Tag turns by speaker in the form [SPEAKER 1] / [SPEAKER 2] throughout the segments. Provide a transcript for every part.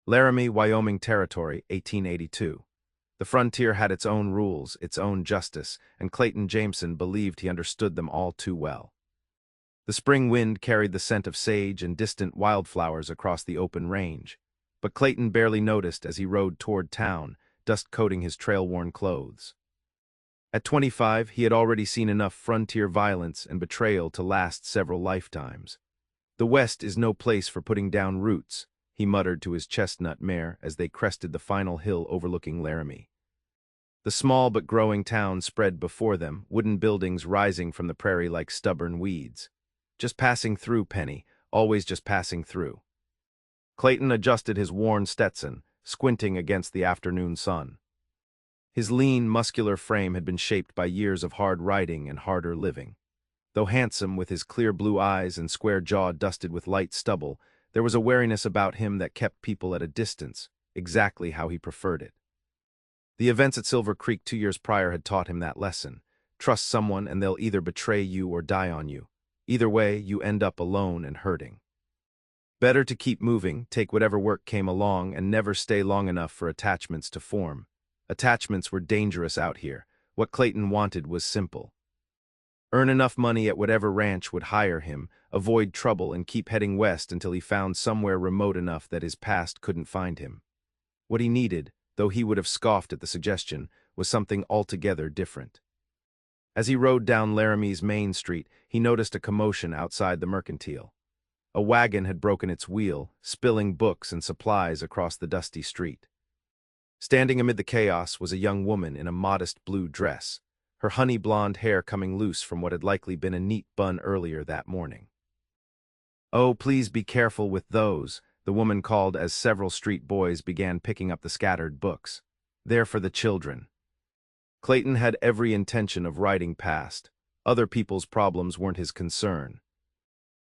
[SPEAKER 1] Laramie, Wyoming Territory, 1882. The frontier had its own rules, its own justice, and Clayton Jameson believed he understood them all too well. The spring wind carried the scent of sage and distant wildflowers across the open range, but Clayton barely noticed as he rode toward town, dust coating his trail-worn clothes. At 25, he had already seen enough frontier violence and betrayal to last several lifetimes. "The West is no place for putting down roots," he muttered to his chestnut mare as they crested the final hill overlooking Laramie. The small but growing town spread before them, wooden buildings rising from the prairie like stubborn weeds. Just passing through, Penny, always just passing through. Clayton adjusted his worn Stetson, squinting against the afternoon sun. His lean, muscular frame had been shaped by years of hard riding and harder living. Though handsome, with his clear blue eyes and square jaw dusted with light stubble, there was a wariness about him that kept people at a distance, exactly how he preferred it. The events at Silver Creek 2 years prior had taught him that lesson. Trust someone and they'll either betray you or die on you. Either way, you end up alone and hurting. Better to keep moving, take whatever work came along, and never stay long enough for attachments to form. Attachments were dangerous out here. What Clayton wanted was simple. Earn enough money at whatever ranch would hire him, avoid trouble, and keep heading west until he found somewhere remote enough that his past couldn't find him. What he needed, though he would have scoffed at the suggestion, was something altogether different. As he rode down Laramie's main street, he noticed a commotion outside the mercantile. A wagon had broken its wheel, spilling books and supplies across the dusty street. Standing amid the chaos was a young woman in a modest blue dress, her honey-blonde hair coming loose from what had likely been a neat bun earlier that morning. "Oh, please be careful with those," the woman called as several street boys began picking up the scattered books. "They're for the children." Clayton had every intention of riding past. Other people's problems weren't his concern.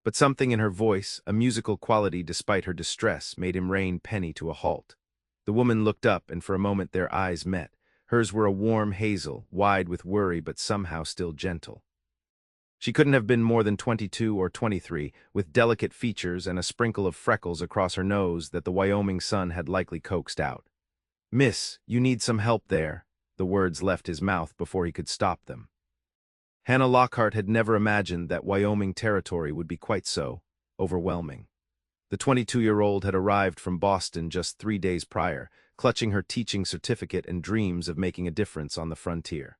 [SPEAKER 1] But something in her voice, a musical quality despite her distress, made him rein Penny to a halt. The woman looked up, and for a moment their eyes met. Hers were a warm hazel, wide with worry but somehow still gentle. She couldn't have been more than 22 or 23, with delicate features and a sprinkle of freckles across her nose that the Wyoming sun had likely coaxed out. "Miss, you need some help there." The words left his mouth before he could stop them. Hannah Lockhart had never imagined that Wyoming Territory would be quite so overwhelming. The 22-year-old had arrived from Boston just 3 days prior, clutching her teaching certificate and dreams of making a difference on the frontier.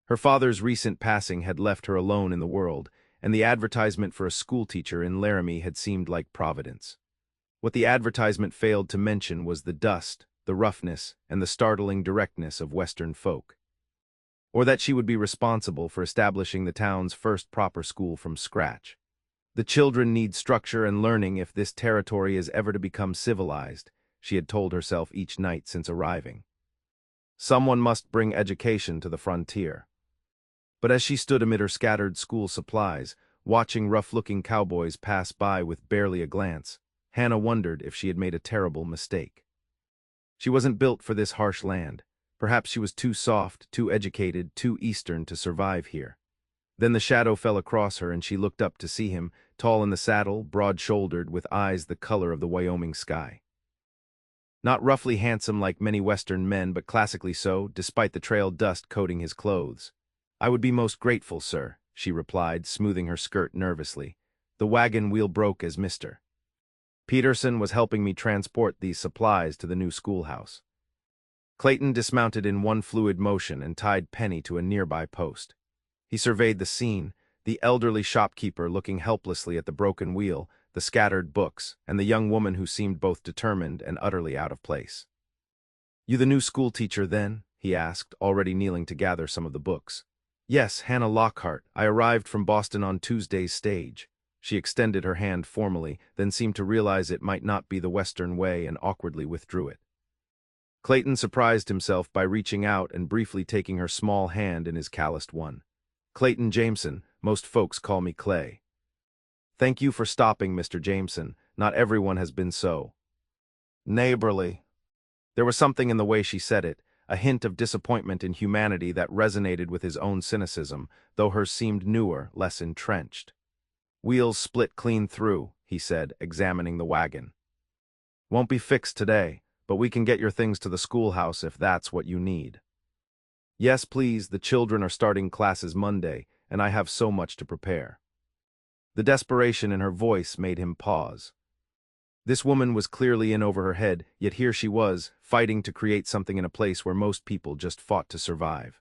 [SPEAKER 1] Her father's recent passing had left her alone in the world, and the advertisement for a schoolteacher in Laramie had seemed like providence. What the advertisement failed to mention was the dust, the roughness, and the startling directness of Western folk. Or that she would be responsible for establishing the town's first proper school from scratch. "The children need structure and learning if this territory is ever to become civilized," she had told herself each night since arriving. Someone must bring education to the frontier. But as she stood amid her scattered school supplies, watching rough-looking cowboys pass by with barely a glance, Hannah wondered if she had made a terrible mistake. She wasn't built for this harsh land. Perhaps she was too soft, too educated, too Eastern to survive here. Then the shadow fell across her and she looked up to see him, tall in the saddle, broad-shouldered, with eyes the color of the Wyoming sky. Not roughly handsome like many Western men, but classically so, despite the trail dust coating his clothes. "I would be most grateful, sir," she replied, smoothing her skirt nervously. "The wagon wheel broke as Mr. Peterson was helping me transport these supplies to the new schoolhouse." Clayton dismounted in one fluid motion and tied Penny to a nearby post. He surveyed the scene, the elderly shopkeeper looking helplessly at the broken wheel, the scattered books, and the young woman who seemed both determined and utterly out of place. "You the new schoolteacher, then?" he asked, already kneeling to gather some of the books. "Yes, Hannah Lockhart. I arrived from Boston on Tuesday's stage." She extended her hand formally, then seemed to realize it might not be the Western way and awkwardly withdrew it. Clayton surprised himself by reaching out and briefly taking her small hand in his calloused one. "Clayton Jameson, most folks call me Clay." "Thank you for stopping, Mr. Jameson. Not everyone has been so neighborly." There was something in the way she said it, a hint of disappointment in humanity that resonated with his own cynicism, though hers seemed newer, less entrenched. "Wheels split clean through," he said, examining the wagon. Won't be fixed today, but we can get your things to the schoolhouse if that's what you need. Yes, please, the children are starting classes Monday, and I have so much to prepare. The desperation in her voice made him pause. This woman was clearly in over her head, yet here she was, fighting to create something in a place where most people just fought to survive.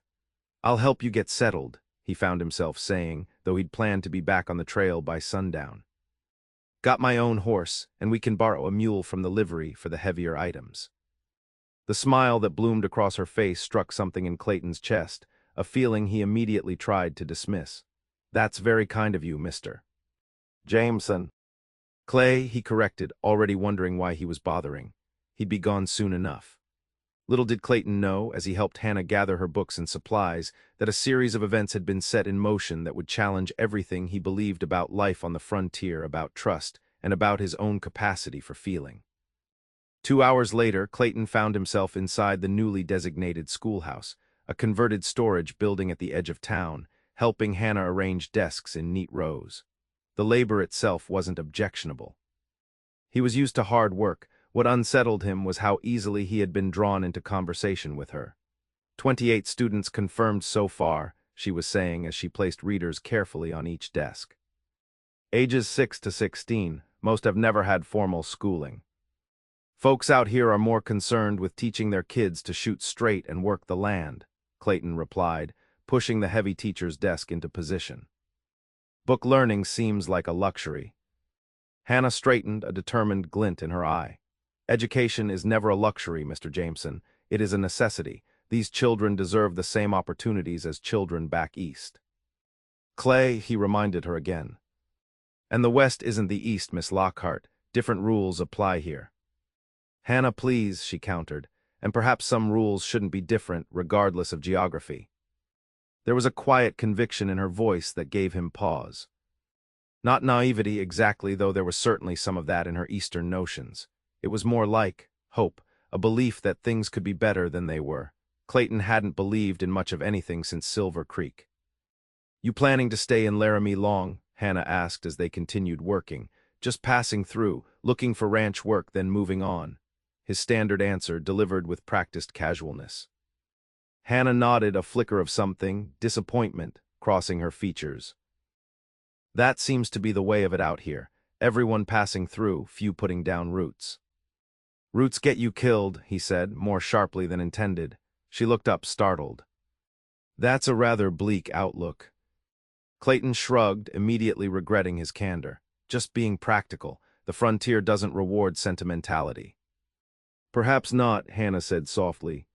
[SPEAKER 1] I'll help you get settled, he found himself saying, though he'd planned to be back on the trail by sundown. Got my own horse, and we can borrow a mule from the livery for the heavier items. The smile that bloomed across her face struck something in Clayton's chest, a feeling he immediately tried to dismiss. That's very kind of you, Mr. Jameson. Clay, he corrected, already wondering why he was bothering. He'd be gone soon enough. Little did Clayton know, as he helped Hannah gather her books and supplies, that a series of events had been set in motion that would challenge everything he believed about life on the frontier, about trust, and about his own capacity for feeling. 2 hours later, Clayton found himself inside the newly designated schoolhouse, a converted storage building at the edge of town, helping Hannah arrange desks in neat rows. The labor itself wasn't objectionable. He was used to hard work. What unsettled him was how easily he had been drawn into conversation with her. 28 students confirmed so far, she was saying as she placed readers carefully on each desk. Ages 6 to 16, most have never had formal schooling. Folks out here are more concerned with teaching their kids to shoot straight and work the land, Clayton replied, pushing the heavy teacher's desk into position. Book learning seems like a luxury. Hannah straightened, a determined glint in her eye. Education is never a luxury, Mr. Jameson. It is a necessity. These children deserve the same opportunities as children back east. Clay, he reminded her again. And the West isn't the East, Miss Lockhart. Different rules apply here. Hannah, please, she countered, and perhaps some rules shouldn't be different, regardless of geography. There was a quiet conviction in her voice that gave him pause. Not naivety exactly, though there was certainly some of that in her Eastern notions. It was more like hope, a belief that things could be better than they were. Clayton hadn't believed in much of anything since Silver Creek. You planning to stay in Laramie long? Hannah asked as they continued working, just passing through, looking for ranch work, then moving on. His standard answer delivered with practiced casualness. Hannah nodded, a flicker of something, disappointment, crossing her features. That seems to be the way of it out here. Everyone passing through, few putting down roots. Roots get you killed, he said, more sharply than intended. She looked up, startled. That's a rather bleak outlook. Clayton shrugged, immediately regretting his candor. Just being practical. The frontier doesn't reward sentimentality. Perhaps not, Hannah said softly.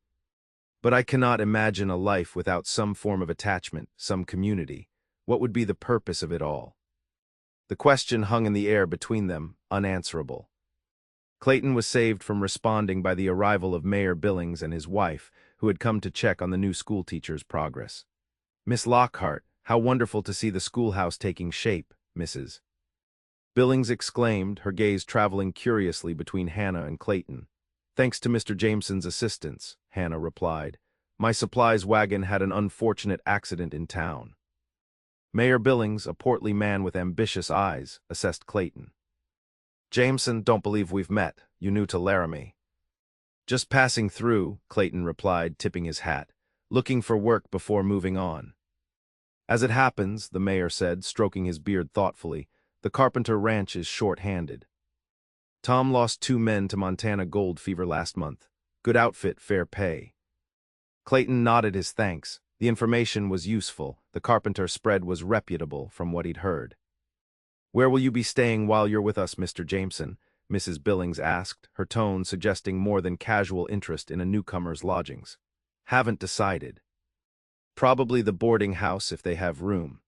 [SPEAKER 1] But I cannot imagine a life without some form of attachment, some community. What would be the purpose of it all? The question hung in the air between them, unanswerable. Clayton was saved from responding by the arrival of Mayor Billings and his wife, who had come to check on the new schoolteacher's progress. Miss Lockhart, how wonderful to see the schoolhouse taking shape, Mrs. Billings exclaimed, her gaze traveling curiously between Hannah and Clayton. Thanks to Mr. Jameson's assistance, Hannah replied. My supplies wagon had an unfortunate accident in town. Mayor Billings, a portly man with ambitious eyes, assessed Clayton. Jameson, don't believe we've met. You new to Laramie. Just passing through, Clayton replied, tipping his hat, looking for work before moving on. As it happens, the mayor said, stroking his beard thoughtfully, the Carpenter Ranch is short-handed. Tom lost 2 men to Montana gold fever last month. Good outfit, fair pay. Clayton nodded his thanks. The information was useful. The Carpenter spread was reputable from what he'd heard. Where will you be staying while you're with us, Mr. Jameson? Mrs. Billings asked, her tone suggesting more than casual interest in a newcomer's lodgings. Haven't decided. Probably the boarding house if they have room.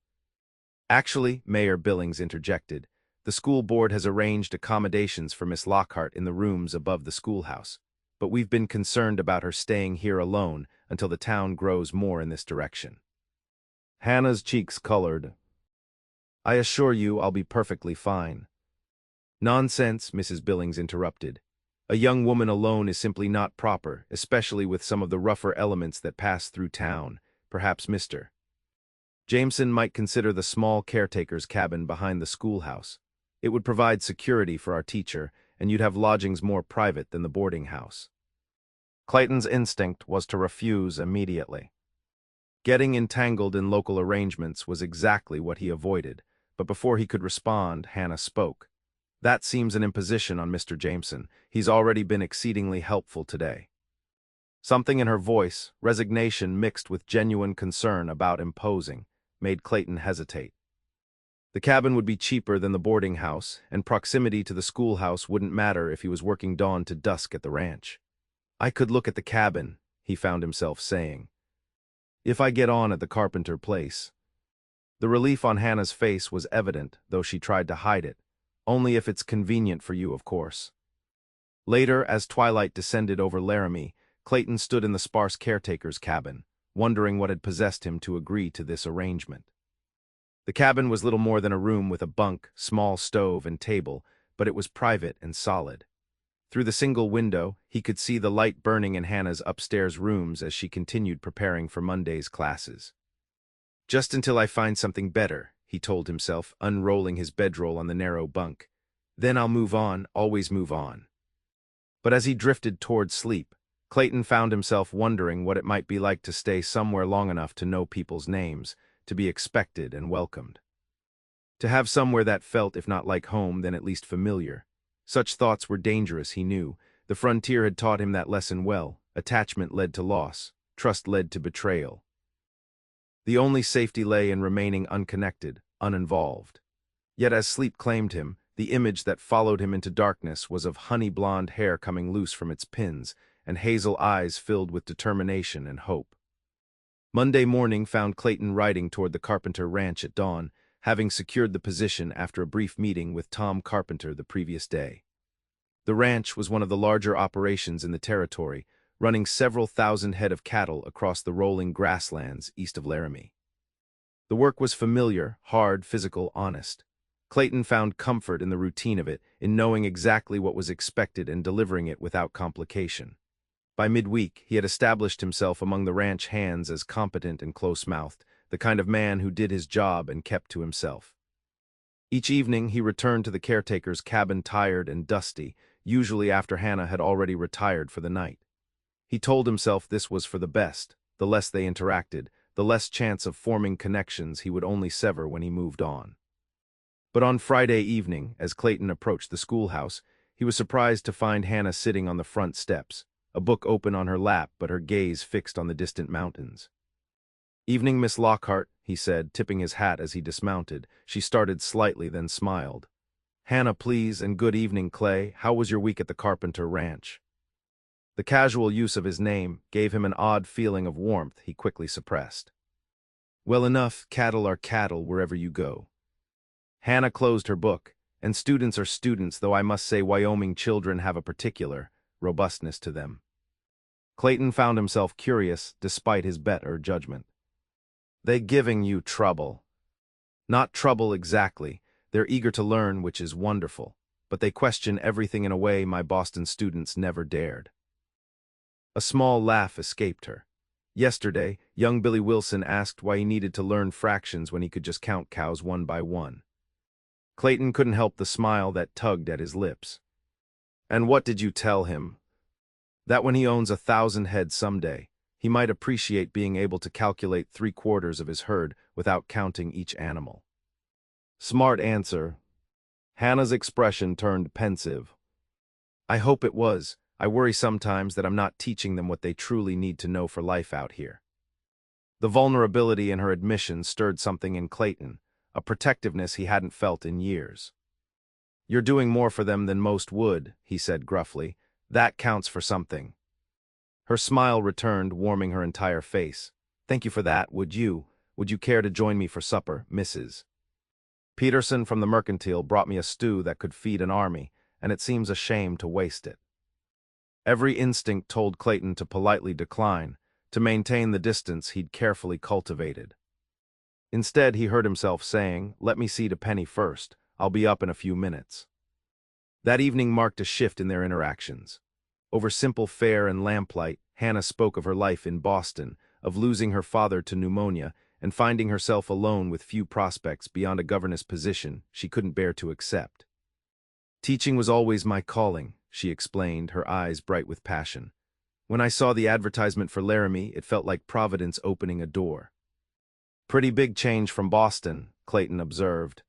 [SPEAKER 1] Actually, Mayor Billings interjected, the school board has arranged accommodations for Miss Lockhart in the rooms above the schoolhouse, but we've been concerned about her staying here alone until the town grows more in this direction. Hannah's cheeks colored. I assure you I'll be perfectly fine. Nonsense, Mrs. Billings interrupted. A young woman alone is simply not proper, especially with some of the rougher elements that pass through town. Perhaps Mr. Jameson might consider the small caretaker's cabin behind the schoolhouse. It would provide security for our teacher, and you'd have lodgings more private than the boarding house. Clayton's instinct was to refuse immediately. Getting entangled in local arrangements was exactly what he avoided, but before he could respond, Hannah spoke. That seems an imposition on Mr. Jameson. He's already been exceedingly helpful today. Something in her voice, resignation mixed with genuine concern about imposing, made Clayton hesitate. The cabin would be cheaper than the boarding house, and proximity to the schoolhouse wouldn't matter if he was working dawn to dusk at the ranch. I could look at the cabin, he found himself saying. If I get on at the Carpenter place. The relief on Hannah's face was evident, though she tried to hide it. Only if it's convenient for you, of course. Later, as twilight descended over Laramie, Clayton stood in the sparse caretaker's cabin, wondering what had possessed him to agree to this arrangement. The cabin was little more than a room with a bunk, small stove, and table, but it was private and solid. Through the single window, he could see the light burning in Hannah's upstairs rooms as she continued preparing for Monday's classes. Just until I find something better, he told himself, unrolling his bedroll on the narrow bunk. Then I'll move on, always move on. But as he drifted toward sleep, Clayton found himself wondering what it might be like to stay somewhere long enough to know people's names, to be expected and welcomed. To have somewhere that felt, if not like home, then at least familiar. Such thoughts were dangerous, he knew. The frontier had taught him that lesson well. Attachment led to loss. Trust led to betrayal. The only safety lay in remaining unconnected, uninvolved. Yet as sleep claimed him, the image that followed him into darkness was of honey-blonde hair coming loose from its pins, and hazel eyes filled with determination and hope. Monday morning found Clayton riding toward the Carpenter ranch at dawn, having secured the position after a brief meeting with Tom Carpenter the previous day. The ranch was one of the larger operations in the territory, running several thousand head of cattle across the rolling grasslands east of Laramie. The work was familiar, hard, physical, honest. Clayton found comfort in the routine of it, in knowing exactly what was expected and delivering it without complication. By midweek, he had established himself among the ranch hands as competent and close-mouthed, the kind of man who did his job and kept to himself. Each evening, he returned to the caretaker's cabin tired and dusty, usually after Hannah had already retired for the night. He told himself this was for the best. The less they interacted, the less chance of forming connections he would only sever when he moved on. But on Friday evening, as Clayton approached the schoolhouse, he was surprised to find Hannah sitting on the front steps, a book open on her lap but her gaze fixed on the distant mountains. "Evening, Miss Lockhart," he said, tipping his hat as he dismounted. She started slightly, then smiled. "Hannah, please, and good evening, Clay. How was your week at the Carpenter ranch?" The casual use of his name gave him an odd feeling of warmth he quickly suppressed. "Well enough, cattle are cattle wherever you go." Hannah closed her book, and students are students, though I must say Wyoming children have a particular robustness to them. Clayton found himself curious, despite his better judgment. "They giving you trouble?" "Not trouble exactly. They're eager to learn, which is wonderful, but they question everything in a way my Boston students never dared." A small laugh escaped her. Yesterday, young Billy Wilson asked why he needed to learn fractions when he could just count cows one by one. Clayton couldn't help the smile that tugged at his lips. "And what did you tell him?" "That when he owns 1,000 head someday, he might appreciate being able to calculate 3/4 of his herd without counting each animal." "Smart answer." Hannah's expression turned pensive. "I hope it was. I worry sometimes that I'm not teaching them what they truly need to know for life out here." The vulnerability in her admission stirred something in Clayton, a protectiveness he hadn't felt in years. "You're doing more for them than most would," he said gruffly. "That counts for something." Her smile returned, warming her entire face. "Thank you for that. Would you care to join me for supper, Mrs. Peterson from the Mercantile brought me a stew that could feed an army, and it seems a shame to waste it." Every instinct told Clayton to politely decline, to maintain the distance he'd carefully cultivated. Instead, he heard himself saying, "Let me see to Penny first. I'll be up in a few minutes." That evening marked a shift in their interactions. Over simple fare and lamplight, Hannah spoke of her life in Boston, of losing her father to pneumonia, and finding herself alone with few prospects beyond a governess position she couldn't bear to accept. Teaching was always my calling, she explained, her eyes bright with passion. When I saw the advertisement for Laramie, it felt like Providence opening a door. Pretty big change from Boston, Clayton observed.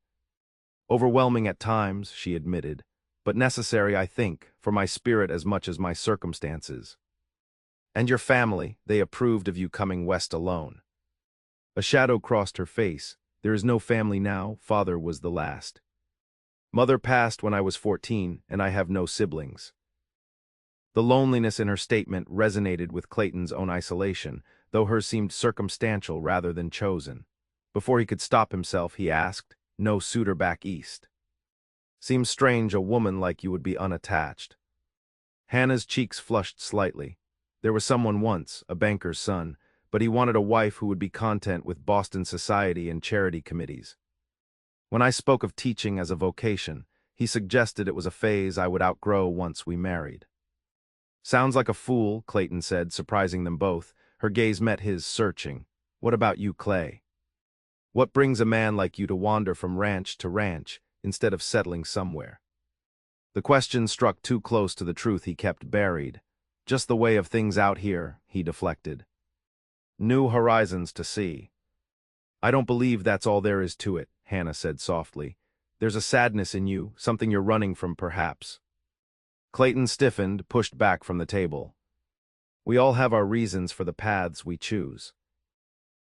[SPEAKER 1] Overwhelming at times, she admitted, but necessary, I think, for my spirit as much as my circumstances. And your family, they approved of you coming west alone. A shadow crossed her face. There is no family now, father was the last. Mother passed when I was 14, and I have no siblings. The loneliness in her statement resonated with Clayton's own isolation, though hers seemed circumstantial rather than chosen. Before he could stop himself, he asked, "No suitor back east?" Seems strange a woman like you would be unattached. Hannah's cheeks flushed slightly. There was someone once, a banker's son, but he wanted a wife who would be content with Boston society and charity committees. When I spoke of teaching as a vocation, he suggested it was a phase I would outgrow once we married. Sounds like a fool, Clayton said, surprising them both. Her gaze met his, searching. What about you, Clay? What brings a man like you to wander from ranch to ranch instead of settling somewhere? The question struck too close to the truth he kept buried. Just the way of things out here, he deflected. New horizons to see. I don't believe that's all there is to it, Hannah said softly. There's a sadness in you, something you're running from perhaps. Clayton stiffened, pushed back from the table. We all have our reasons for the paths we choose.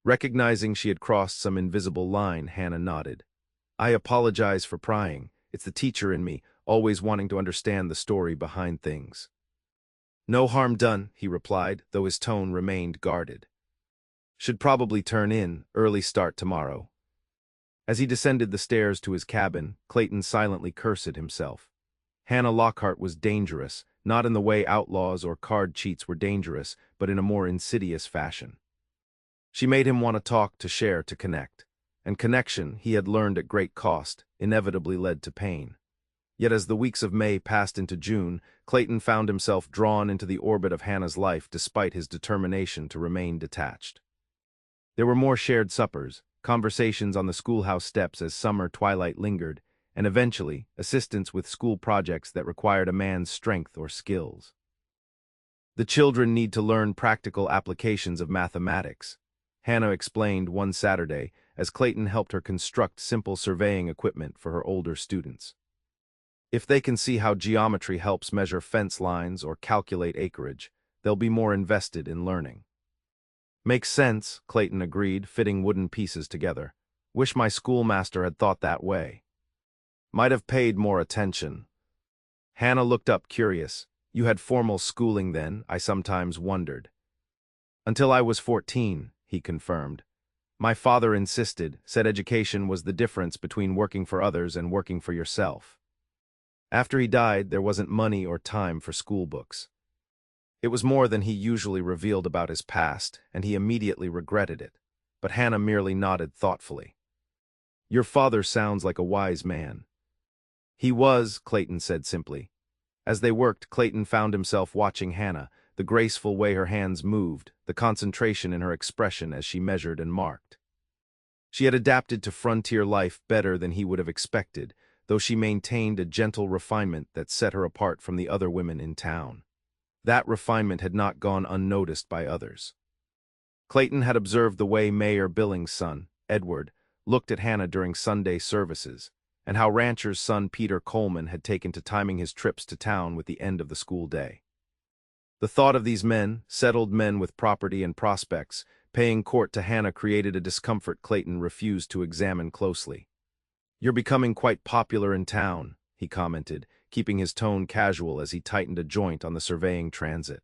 [SPEAKER 1] Recognizing she had crossed some invisible line, Hannah nodded. I apologize for prying. It's the teacher in me, always wanting to understand the story behind things. No harm done, he replied, though his tone remained guarded. Should probably turn in, early start tomorrow. As he descended the stairs to his cabin, Clayton silently cursed himself. Hannah Lockhart was dangerous, not in the way outlaws or card cheats were dangerous, but in a more insidious fashion. She made him want to talk, to share, to connect. And connection, he had learned at great cost, inevitably led to pain. Yet as the weeks of May passed into June, Clayton found himself drawn into the orbit of Hannah's life despite his determination to remain detached. There were more shared suppers, conversations on the schoolhouse steps as summer twilight lingered, and eventually, assistance with school projects that required a man's strength or skills. The children need to learn practical applications of mathematics, Hannah explained one Saturday as Clayton helped her construct simple surveying equipment for her older students. If they can see how geometry helps measure fence lines or calculate acreage, they'll be more invested in learning. Makes sense, Clayton agreed, fitting wooden pieces together. Wish my schoolmaster had thought that way. Might have paid more attention. Hannah looked up, curious. You had formal schooling then, I sometimes wondered. Until I was 14, he confirmed. My father insisted, said education was the difference between working for others and working for yourself. After he died, there wasn't money or time for school books. It was more than he usually revealed about his past, and he immediately regretted it. But Hannah merely nodded thoughtfully. Your father sounds like a wise man. He was, Clayton said simply. As they worked, Clayton found himself watching Hannah, the graceful way her hands moved, the concentration in her expression as she measured and marked. She had adapted to frontier life better than he would have expected, though she maintained a gentle refinement that set her apart from the other women in town. That refinement had not gone unnoticed by others. Clayton had observed the way Mayor Billings' son, Edward, looked at Hannah during Sunday services, and how rancher's son Peter Coleman had taken to timing his trips to town with the end of the school day. The thought of these men, settled men with property and prospects, paying court to Hannah created a discomfort Clayton refused to examine closely. You're becoming quite popular in town, he commented, keeping his tone casual as he tightened a joint on the surveying transit.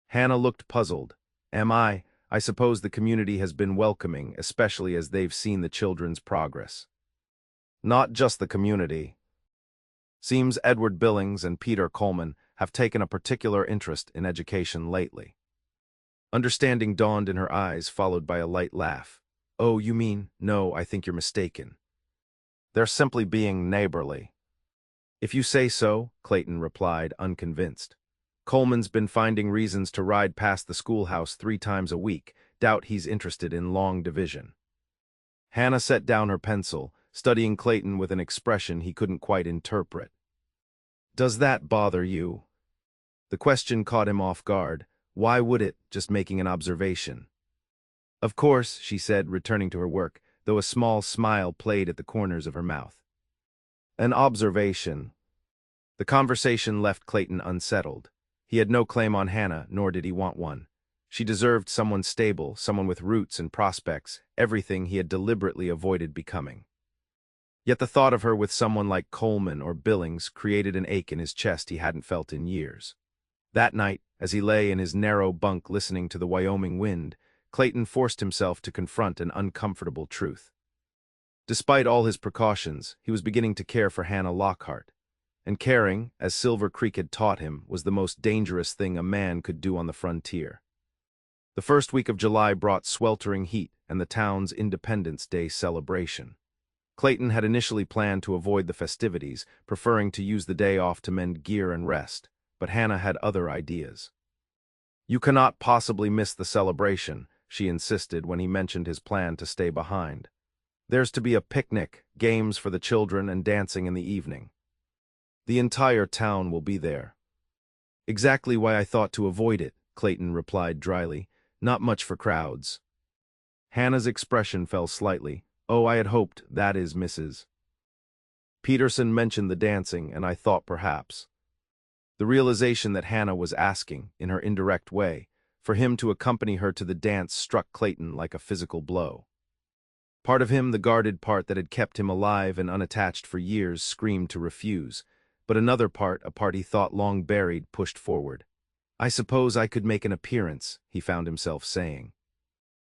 [SPEAKER 1] Hannah looked puzzled. Am I? I suppose the community has been welcoming, especially as they've seen the children's progress. Not just the community. Seems Edward Billings and Peter Coleman have taken a particular interest in education lately. Understanding dawned in her eyes, followed by a light laugh. Oh, you mean, no, I think you're mistaken. They're simply being neighborly. If you say so, Clayton replied, unconvinced. Coleman's been finding reasons to ride past the schoolhouse 3 times a week. Doubt he's interested in long division. Hannah set down her pencil, studying Clayton with an expression he couldn't quite interpret. Does that bother you? The question caught him off guard. Why would it, just making an observation? Of course, she said, returning to her work, though a small smile played at the corners of her mouth. An observation. The conversation left Clayton unsettled. He had no claim on Hannah, nor did he want one. She deserved someone stable, someone with roots and prospects, everything he had deliberately avoided becoming. Yet the thought of her with someone like Coleman or Billings created an ache in his chest he hadn't felt in years. That night, as he lay in his narrow bunk listening to the Wyoming wind, Clayton forced himself to confront an uncomfortable truth. Despite all his precautions, he was beginning to care for Hannah Lockhart. And caring, as Silver Creek had taught him, was the most dangerous thing a man could do on the frontier. The first week of July brought sweltering heat and the town's Independence Day celebration. Clayton had initially planned to avoid the festivities, preferring to use the day off to mend gear and rest, but Hannah had other ideas. "You cannot possibly miss the celebration," she insisted when he mentioned his plan to stay behind. "There's to be a picnic, games for the children, and dancing in the evening. The entire town will be there." "Exactly why I thought to avoid it," Clayton replied dryly. "Not much for crowds." Hannah's expression fell slightly. "Oh, I had hoped, that is, Mrs. Peterson mentioned the dancing, and I thought perhaps." The realization that Hannah was asking, in her indirect way, for him to accompany her to the dance struck Clayton like a physical blow. Part of him, the guarded part that had kept him alive and unattached for years, screamed to refuse, but another part, a part he thought long buried, pushed forward. "I suppose I could make an appearance," he found himself saying.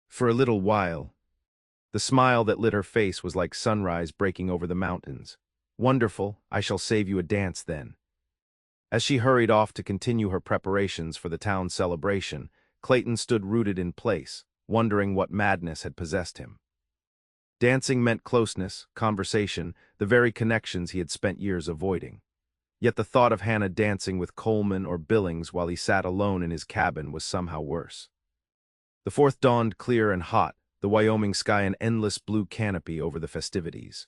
[SPEAKER 1] "For a little while." The smile that lit her face was like sunrise breaking over the mountains. "Wonderful, I shall save you a dance then." As she hurried off to continue her preparations for the town celebration, Clayton stood rooted in place, wondering what madness had possessed him. Dancing meant closeness, conversation, the very connections he had spent years avoiding. Yet the thought of Hannah dancing with Coleman or Billings while he sat alone in his cabin was somehow worse. The 4th dawned clear and hot, the Wyoming sky an endless blue canopy over the festivities.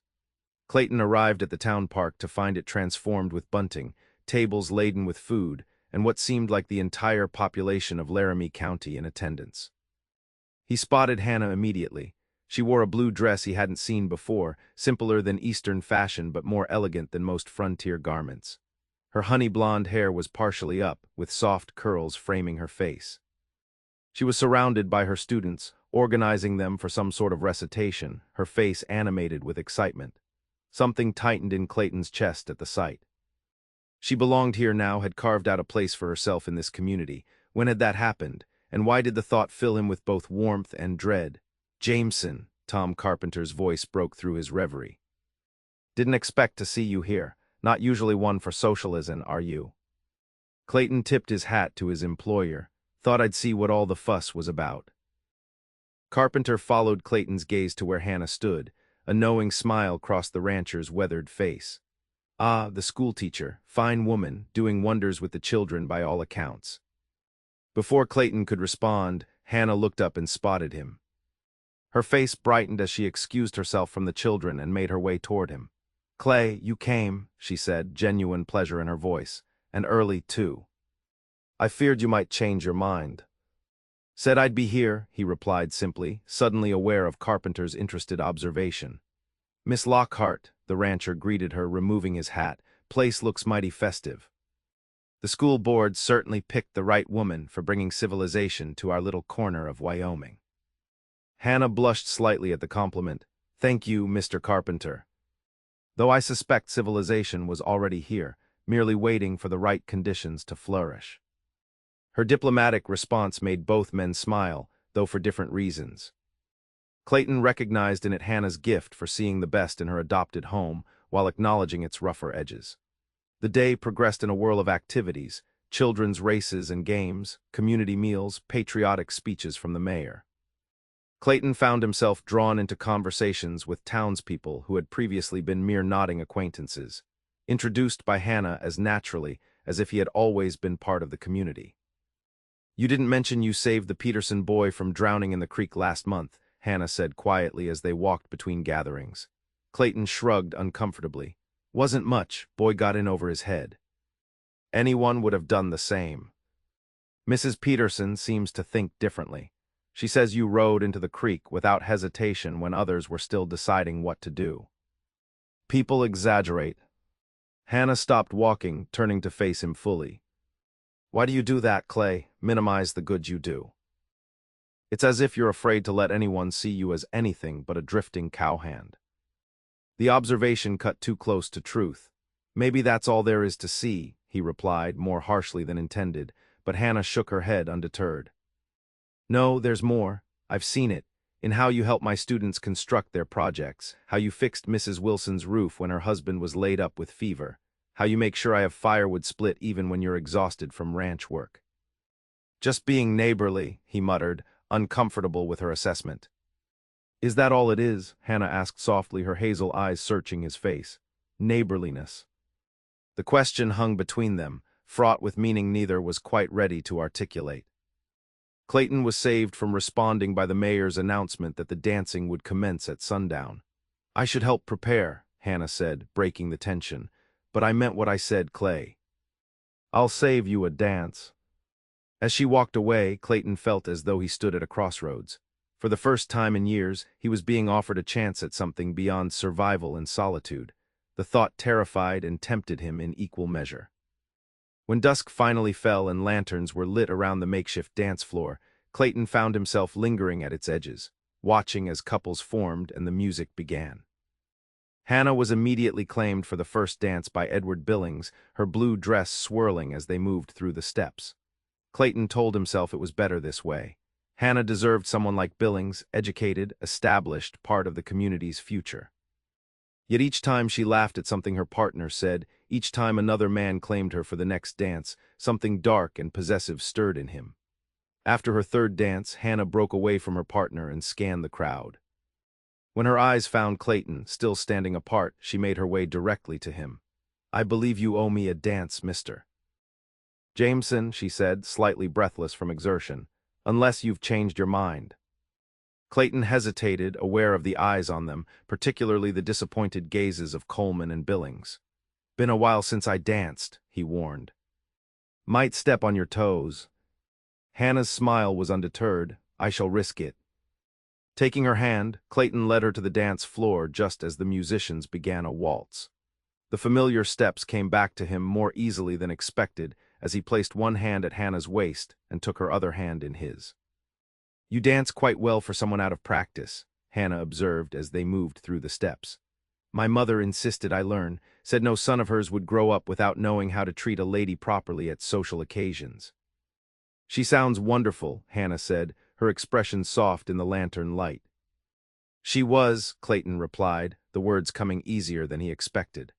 [SPEAKER 1] Clayton arrived at the town park to find it transformed with bunting, tables laden with food, and what seemed like the entire population of Laramie County in attendance. He spotted Hannah immediately. She wore a blue dress he hadn't seen before, simpler than Eastern fashion but more elegant than most frontier garments. Her honey-blonde hair was partially up, with soft curls framing her face. She was surrounded by her students, organizing them for some sort of recitation, her face animated with excitement. Something tightened in Clayton's chest at the sight. She belonged here now, had carved out a place for herself in this community. When had that happened, and why did the thought fill him with both warmth and dread? "Jameson," Tom Carpenter's voice broke through his reverie. "Didn't expect to see you here. Not usually one for socialism, are you?" Clayton tipped his hat to his employer. "Thought I'd see what all the fuss was about." Carpenter followed Clayton's gaze to where Hannah stood. A knowing smile crossed the rancher's weathered face. Ah, the schoolteacher, fine woman, doing wonders with the children by all accounts. Before Clayton could respond, Hannah looked up and spotted him. Her face brightened as she excused herself from the children and made her way toward him. "Clay, you came," she said, genuine pleasure in her voice. "And early, too. I feared you might change your mind." "Said I'd be here," he replied simply, suddenly aware of Carpenter's interested observation. "Miss Lockhart," the rancher greeted her, removing his hat. "Place looks mighty festive. The school board certainly picked the right woman for bringing civilization to our little corner of Wyoming." Hannah blushed slightly at the compliment. "Thank you, Mr. Carpenter. Though I suspect civilization was already here, merely waiting for the right conditions to flourish." Her diplomatic response made both men smile, though for different reasons. Clayton recognized in it Hannah's gift for seeing the best in her adopted home while acknowledging its rougher edges. The day progressed in a whirl of activities: children's races and games, community meals, patriotic speeches from the mayor. Clayton found himself drawn into conversations with townspeople who had previously been mere nodding acquaintances, introduced by Hannah as naturally as if he had always been part of the community. "You didn't mention you saved the Peterson boy from drowning in the creek last month," Hannah said quietly as they walked between gatherings. Clayton shrugged uncomfortably. "Wasn't much, boy got in over his head." Anyone would have done the same. Mrs. Peterson seems to think differently. She says you rode into the creek without hesitation when others were still deciding what to do. People exaggerate. Hannah stopped walking, turning to face him fully. Why do you do that, Clay? Minimize the good you do. It's as if you're afraid to let anyone see you as anything but a drifting cowhand. The observation cut too close to truth. Maybe that's all there is to see, he replied, more harshly than intended, but Hannah shook her head undeterred. No, there's more. I've seen it. In how you help my students construct their projects, how you fixed Mrs. Wilson's roof when her husband was laid up with fever, how you make sure I have firewood split even when you're exhausted from ranch work. Just being neighborly, he muttered, uncomfortable with her assessment. Is that all it is? Hannah asked softly, her hazel eyes searching his face. Neighborliness. The question hung between them, fraught with meaning neither was quite ready to articulate. Clayton was saved from responding by the mayor's announcement that the dancing would commence at sundown. I should help prepare, Hannah said, breaking the tension, but I meant what I said, Clay. I'll save you a dance. As she walked away, Clayton felt as though he stood at a crossroads. For the first time in years, he was being offered a chance at something beyond survival and solitude. The thought terrified and tempted him in equal measure. When dusk finally fell and lanterns were lit around the makeshift dance floor, Clayton found himself lingering at its edges, watching as couples formed and the music began. Hannah was immediately claimed for the first dance by Edward Billings, her blue dress swirling as they moved through the steps. Clayton told himself it was better this way. Hannah deserved someone like Billings, educated, established, part of the community's future. Yet each time she laughed at something her partner said, each time another man claimed her for the next dance, something dark and possessive stirred in him. After her third dance, Hannah broke away from her partner and scanned the crowd. When her eyes found Clayton, still standing apart, she made her way directly to him. I believe you owe me a dance, mister. Jameson, she said, slightly breathless from exertion, unless you've changed your mind. Clayton hesitated, aware of the eyes on them, particularly the disappointed gazes of Coleman and Billings. Been a while since I danced, he warned. Might step on your toes. Hannah's smile was undeterred. I shall risk it. Taking her hand, Clayton led her to the dance floor just as the musicians began a waltz. The familiar steps came back to him more easily than expected as he placed one hand at Hannah's waist and took her other hand in his. You dance quite well for someone out of practice, Hannah observed as they moved through the steps. My mother insisted I learn, said no son of hers would grow up without knowing how to treat a lady properly at social occasions. She sounds wonderful, Hannah said, her expression soft in the lantern light. She was, Clayton replied, the words coming easier than he expected.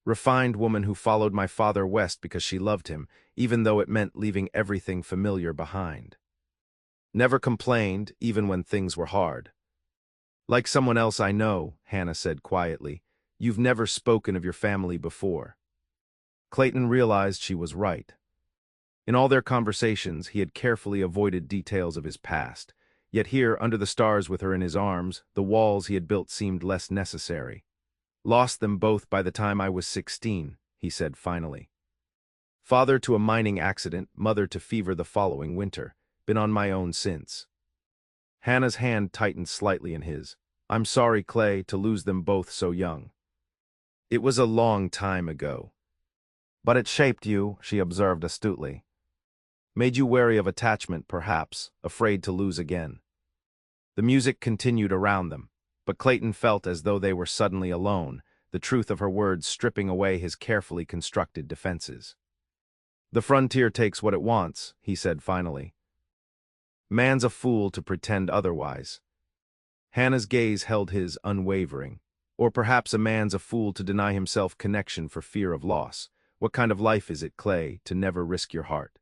[SPEAKER 1] Refined woman who followed my father west because she loved him, even though it meant leaving everything familiar behind. Never complained, even when things were hard. Like someone else I know, Hannah said quietly, you've never spoken of your family before. Clayton realized she was right. In all their conversations, he had carefully avoided details of his past, yet here, under the stars with her in his arms, the walls he had built seemed less necessary. Lost them both by the time I was 16, he said finally. Father to a mining accident, mother to fever the following winter. Been on my own since. Hannah's hand tightened slightly in his. I'm sorry, Clay, to lose them both so young. It was a long time ago. But it shaped you, she observed astutely. Made you wary of attachment, perhaps, afraid to lose again. The music continued around them, but Clayton felt as though they were suddenly alone, the truth of her words stripping away his carefully constructed defenses. The frontier takes what it wants, he said finally. Man's a fool to pretend otherwise. Hannah's gaze held his unwavering. Or perhaps a man's a fool to deny himself connection for fear of loss. What kind of life is it, Clay, to never risk your heart?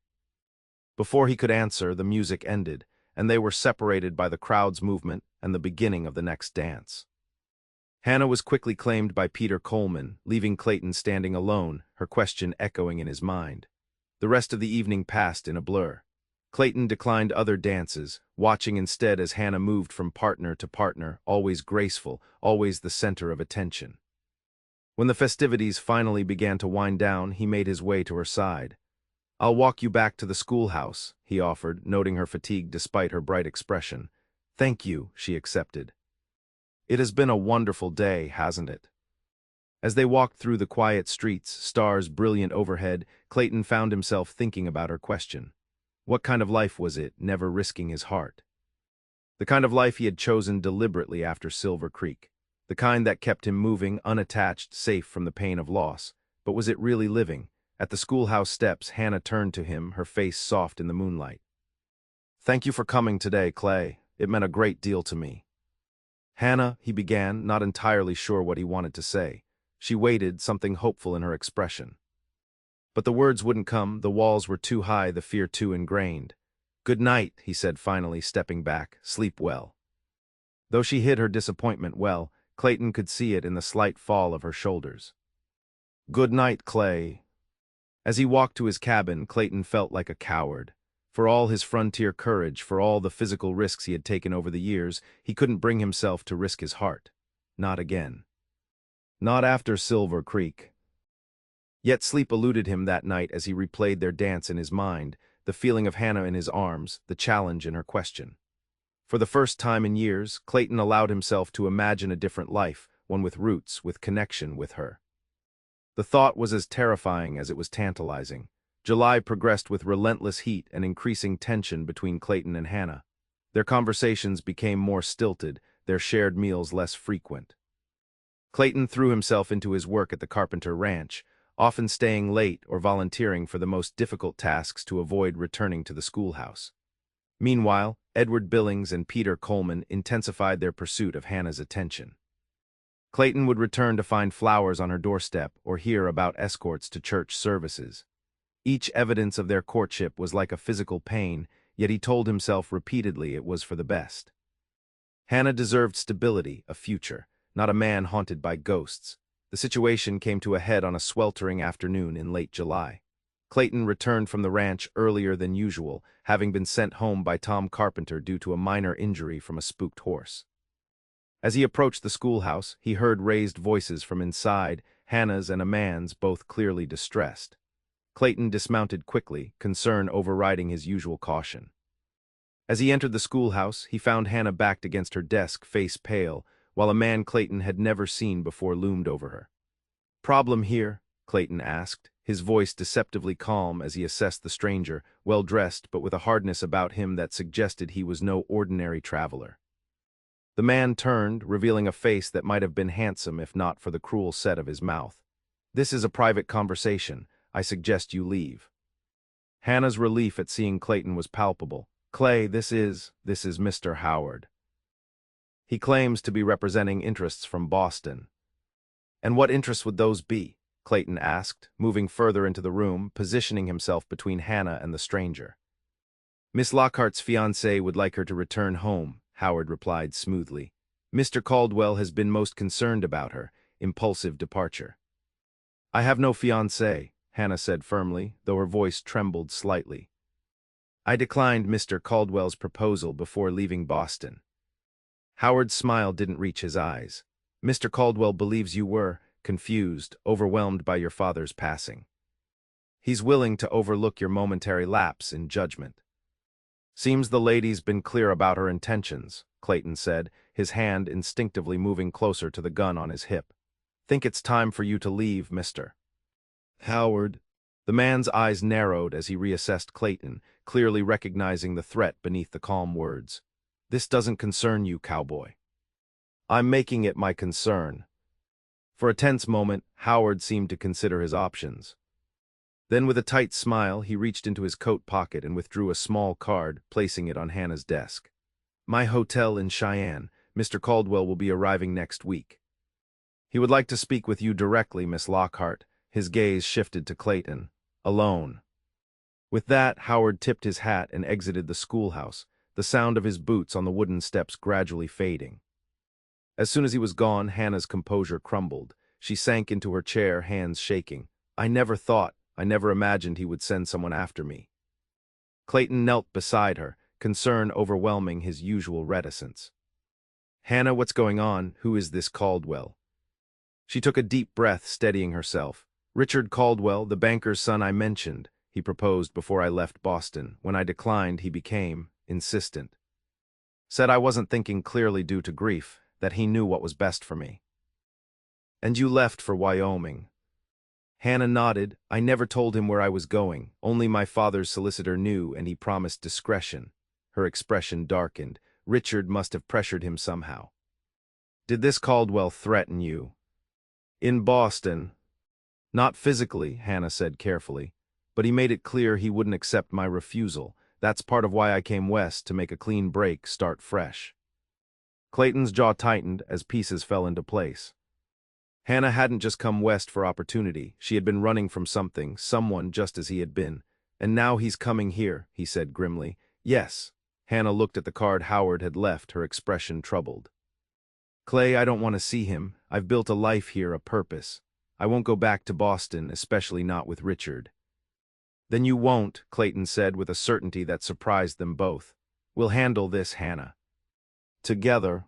[SPEAKER 1] Before he could answer, the music ended, and they were separated by the crowd's movement and the beginning of the next dance. Hannah was quickly claimed by Peter Coleman, leaving Clayton standing alone, her question echoing in his mind. The rest of the evening passed in a blur. Clayton declined other dances, watching instead as Hannah moved from partner to partner, always graceful, always the center of attention. When the festivities finally began to wind down, he made his way to her side. "I'll walk you back to the schoolhouse," he offered, noting her fatigue despite her bright expression. "Thank you," she accepted. "It has been a wonderful day, hasn't it?" As they walked through the quiet streets, stars brilliant overhead, Clayton found himself thinking about her question. What kind of life was it, never risking his heart? The kind of life he had chosen deliberately after Silver Creek. The kind that kept him moving, unattached, safe from the pain of loss. But was it really living? At the schoolhouse steps, Hannah turned to him, her face soft in the moonlight. "Thank you for coming today, Clay. It meant a great deal to me." "Hannah," he began, not entirely sure what he wanted to say. She waited, something hopeful in her expression. But the words wouldn't come, the walls were too high, the fear too ingrained. "Good night," he said finally, stepping back. "Sleep well." Though she hid her disappointment well, Clayton could see it in the slight fall of her shoulders. "Good night, Clay." As he walked to his cabin, Clayton felt like a coward. For all his frontier courage, for all the physical risks he had taken over the years, he couldn't bring himself to risk his heart. Not again. Not after Silver Creek. Yet sleep eluded him that night as he replayed their dance in his mind, the feeling of Hannah in his arms, the challenge in her question. For the first time in years, Clayton allowed himself to imagine a different life, one with roots, with connection with her. The thought was as terrifying as it was tantalizing. July progressed with relentless heat and increasing tension between Clayton and Hannah. Their conversations became more stilted, their shared meals less frequent. Clayton threw himself into his work at the Carpenter Ranch, often staying late or volunteering for the most difficult tasks to avoid returning to the schoolhouse. Meanwhile, Edward Billings and Peter Coleman intensified their pursuit of Hannah's attention. Clayton would return to find flowers on her doorstep or hear about escorts to church services. Each evidence of their courtship was like a physical pain, yet he told himself repeatedly it was for the best. Hannah deserved stability, a future, not a man haunted by ghosts. The situation came to a head on a sweltering afternoon in late July. Clayton returned from the ranch earlier than usual, having been sent home by Tom Carpenter due to a minor injury from a spooked horse. As he approached the schoolhouse, he heard raised voices from inside, Hannah's and a man's, both clearly distressed. Clayton dismounted quickly, concern overriding his usual caution. As he entered the schoolhouse, he found Hannah backed against her desk, face pale, while a man Clayton had never seen before loomed over her. "Problem here?" Clayton asked, his voice deceptively calm as he assessed the stranger, well-dressed but with a hardness about him that suggested he was no ordinary traveler. The man turned, revealing a face that might have been handsome if not for the cruel set of his mouth. "This is a private conversation. I suggest you leave." Hannah's relief at seeing Clayton was palpable. "Clay, this is Mr. Howard. He claims to be representing interests from Boston." "And what interests would those be?" Clayton asked, moving further into the room, positioning himself between Hannah and the stranger. "Miss Lockhart's fiancé would like her to return home," Howard replied smoothly. "Mr. Caldwell has been most concerned about her impulsive departure." "I have no fiancé," Hannah said firmly, though her voice trembled slightly. "I declined Mr. Caldwell's proposal before leaving Boston." Howard's smile didn't reach his eyes. "Mr. Caldwell believes you were confused, overwhelmed by your father's passing. He's willing to overlook your momentary lapse in judgment." "Seems the lady's been clear about her intentions," Clayton said, his hand instinctively moving closer to the gun on his hip. "Think it's time for you to leave, Mr. Howard." The man's eyes narrowed as he reassessed Clayton, clearly recognizing the threat beneath the calm words. "This doesn't concern you, Cowboy." "I'm making it my concern." For a tense moment, Howard seemed to consider his options. Then with a tight smile, he reached into his coat pocket and withdrew a small card, placing it on Hannah's desk. "My hotel in Cheyenne. Mr. Caldwell will be arriving next week. He would like to speak with you directly, Miss Lockhart." His gaze shifted to Clayton. "Alone." With that, Howard tipped his hat and exited the schoolhouse, the sound of his boots on the wooden steps gradually fading. As soon as he was gone, Hannah's composure crumbled. She sank into her chair, hands shaking. I never imagined he would send someone after me." Clayton knelt beside her, concern overwhelming his usual reticence. "Hannah, what's going on? Who is this Caldwell?" She took a deep breath, steadying herself. Richard Caldwell, the banker's son I mentioned, he proposed before I left Boston. When I declined, he became insistent. Said I wasn't thinking clearly due to grief, that he knew what was best for me. And you left for Wyoming. Hannah nodded. I never told him where I was going. Only my father's solicitor knew, and he promised discretion. Her expression darkened. Richard must have pressured him somehow. Did this Caldwell threaten you? In Boston. Not physically, Hannah said carefully, but he made it clear he wouldn't accept my refusal. That's part of why I came west, to make a clean break, start fresh. Clayton's jaw tightened as pieces fell into place. Hannah hadn't just come west for opportunity. She had been running from something, someone just as he had been. And now he's coming here, he said grimly. Yes. Hannah looked at the card Howard had left, her expression troubled. Clay, I don't want to see him. I've built a life here, a purpose. I won't go back to Boston, especially not with Richard. Then you won't, Clayton said with a certainty that surprised them both. We'll handle this, Hannah. Together.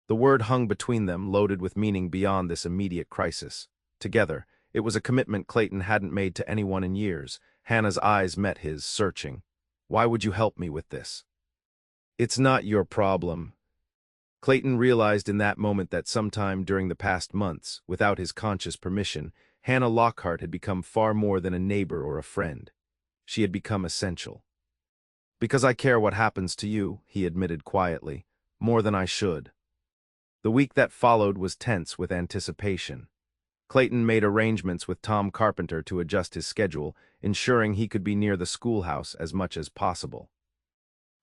[SPEAKER 1] The word hung between them, loaded with meaning beyond this immediate crisis. Together. It was a commitment Clayton hadn't made to anyone in years. Hannah's eyes met his, searching. Why would you help me with this? It's not your problem. Clayton realized in that moment that sometime during the past months, without his conscious permission, Hannah Lockhart had become far more than a neighbor or a friend. She had become essential. Because I care what happens to you, he admitted quietly, more than I should. The week that followed was tense with anticipation. Clayton made arrangements with Tom Carpenter to adjust his schedule, ensuring he could be near the schoolhouse as much as possible.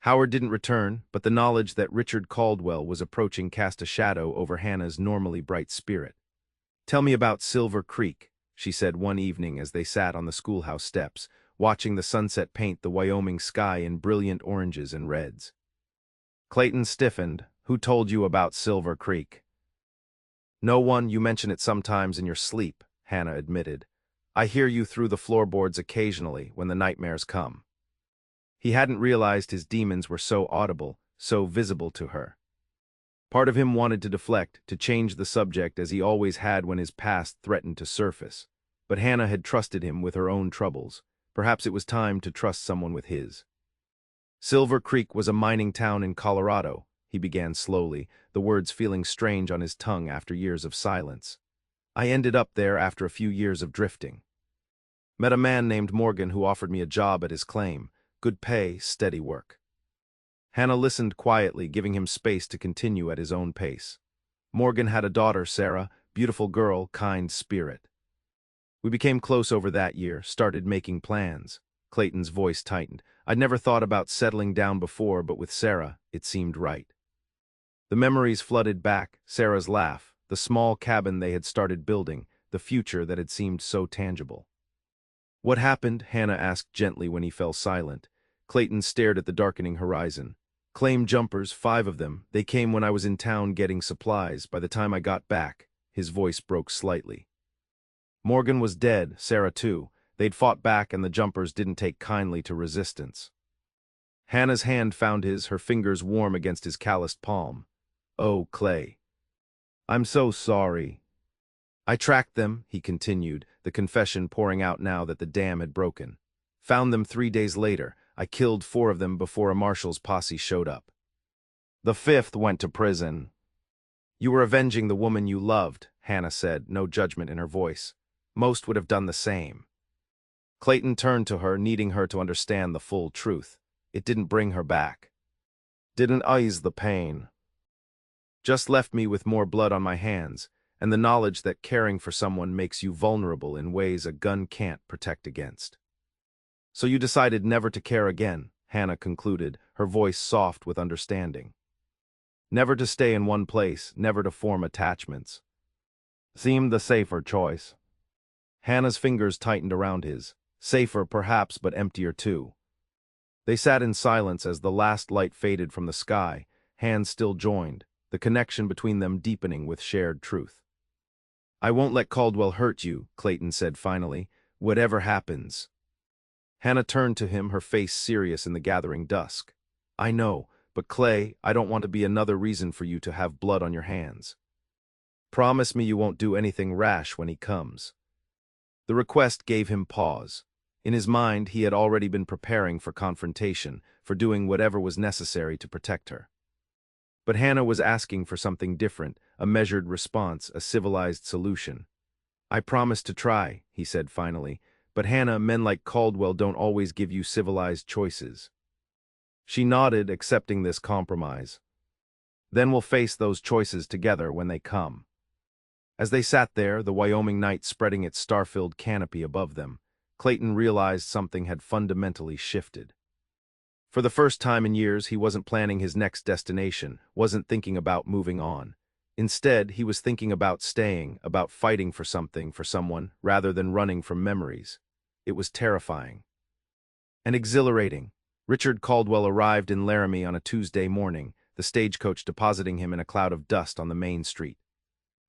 [SPEAKER 1] Howard didn't return, but the knowledge that Richard Caldwell was approaching cast a shadow over Hannah's normally bright spirit. Tell me about Silver Creek, she said one evening as they sat on the schoolhouse steps, watching the sunset paint the Wyoming sky in brilliant oranges and reds. Clayton stiffened. Who told you about Silver Creek? No one. You mention it sometimes in your sleep, Hannah admitted. I hear you through the floorboards occasionally when the nightmares come. He hadn't realized his demons were so audible, so visible to her. Part of him wanted to deflect, to change the subject as he always had when his past threatened to surface. But Hannah had trusted him with her own troubles. Perhaps it was time to trust someone with his. Silver Creek was a mining town in Colorado, he began slowly, the words feeling strange on his tongue after years of silence. I ended up there after a few years of drifting. Met a man named Morgan who offered me a job at his claim. Good pay, steady work. Hannah listened quietly, giving him space to continue at his own pace. Morgan had a daughter, Sarah, beautiful girl, kind spirit. We became close over that year, started making plans. Clayton's voice tightened. I'd never thought about settling down before, but with Sarah, it seemed right. The memories flooded back, Sarah's laugh, the small cabin they had started building, the future that had seemed so tangible. What happened? Hannah asked gently when he fell silent. Clayton stared at the darkening horizon. Claim jumpers, 5 of them. They came when I was in town getting supplies. By the time I got back, his voice broke slightly. Morgan was dead, Sarah too. They'd fought back and the jumpers didn't take kindly to resistance. Hannah's hand found his, her fingers warm against his calloused palm. Oh, Clay. I'm so sorry. I tracked them, he continued, the confession pouring out now that the dam had broken. Found them 3 days later. I killed 4 of them before a marshal's posse showed up. The 5th went to prison. You were avenging the woman you loved, Hannah said, no judgment in her voice. Most would have done the same. Clayton turned to her, needing her to understand the full truth. It didn't bring her back. Didn't ease the pain. Just left me with more blood on my hands, and the knowledge that caring for someone makes you vulnerable in ways a gun can't protect against. So you decided never to care again, Hannah concluded, her voice soft with understanding. Never to stay in one place, never to form attachments. Seemed the safer choice. Hannah's fingers tightened around his. Safer perhaps, but emptier too. They sat in silence as the last light faded from the sky, hands still joined, the connection between them deepening with shared truth. I won't let Caldwell hurt you, Clayton said finally, whatever happens. Hannah turned to him, her face serious in the gathering dusk. I know, but Clay, I don't want to be another reason for you to have blood on your hands. Promise me you won't do anything rash when he comes." The request gave him pause. In his mind, he had already been preparing for confrontation, for doing whatever was necessary to protect her. But Hannah was asking for something different, a measured response, a civilized solution. "I promise to try," he said finally. "But Hannah, men like Caldwell don't always give you civilized choices." She nodded, accepting this compromise. "Then we'll face those choices together when they come." As they sat there, the Wyoming night spreading its star-filled canopy above them, Clayton realized something had fundamentally shifted. For the first time in years, he wasn't planning his next destination, wasn't thinking about moving on. Instead, he was thinking about staying, about fighting for something, for someone, rather than running from memories. It was terrifying. And exhilarating. Richard Caldwell arrived in Laramie on a Tuesday morning, the stagecoach depositing him in a cloud of dust on the main street.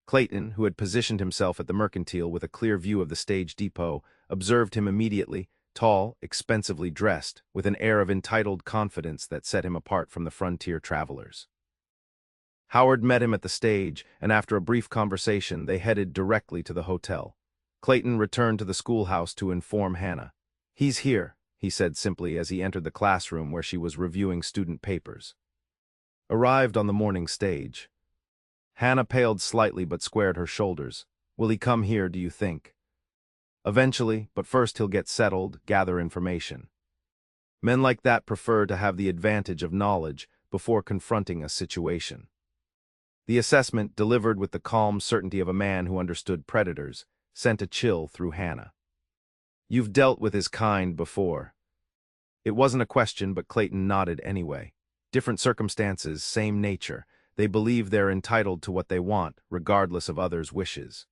[SPEAKER 1] Clayton, who had positioned himself at the mercantile with a clear view of the stage depot, observed him immediately, tall, expensively dressed, with an air of entitled confidence that set him apart from the frontier travelers. Howard met him at the stage, and after a brief conversation, they headed directly to the hotel. Clayton returned to the schoolhouse to inform Hannah. "He's here," he said simply as he entered the classroom where she was reviewing student papers. Arrived on the morning stage. Hannah paled slightly but squared her shoulders. "Will he come here, do you think?" "Eventually, but first he'll get settled, gather information. Men like that prefer to have the advantage of knowledge before confronting a situation." The assessment, delivered with the calm certainty of a man who understood predators, sent a chill through Hannah. "You've dealt with his kind before." It wasn't a question, but Clayton nodded anyway. Different circumstances, same nature. They believe they're entitled to what they want, regardless of others' wishes.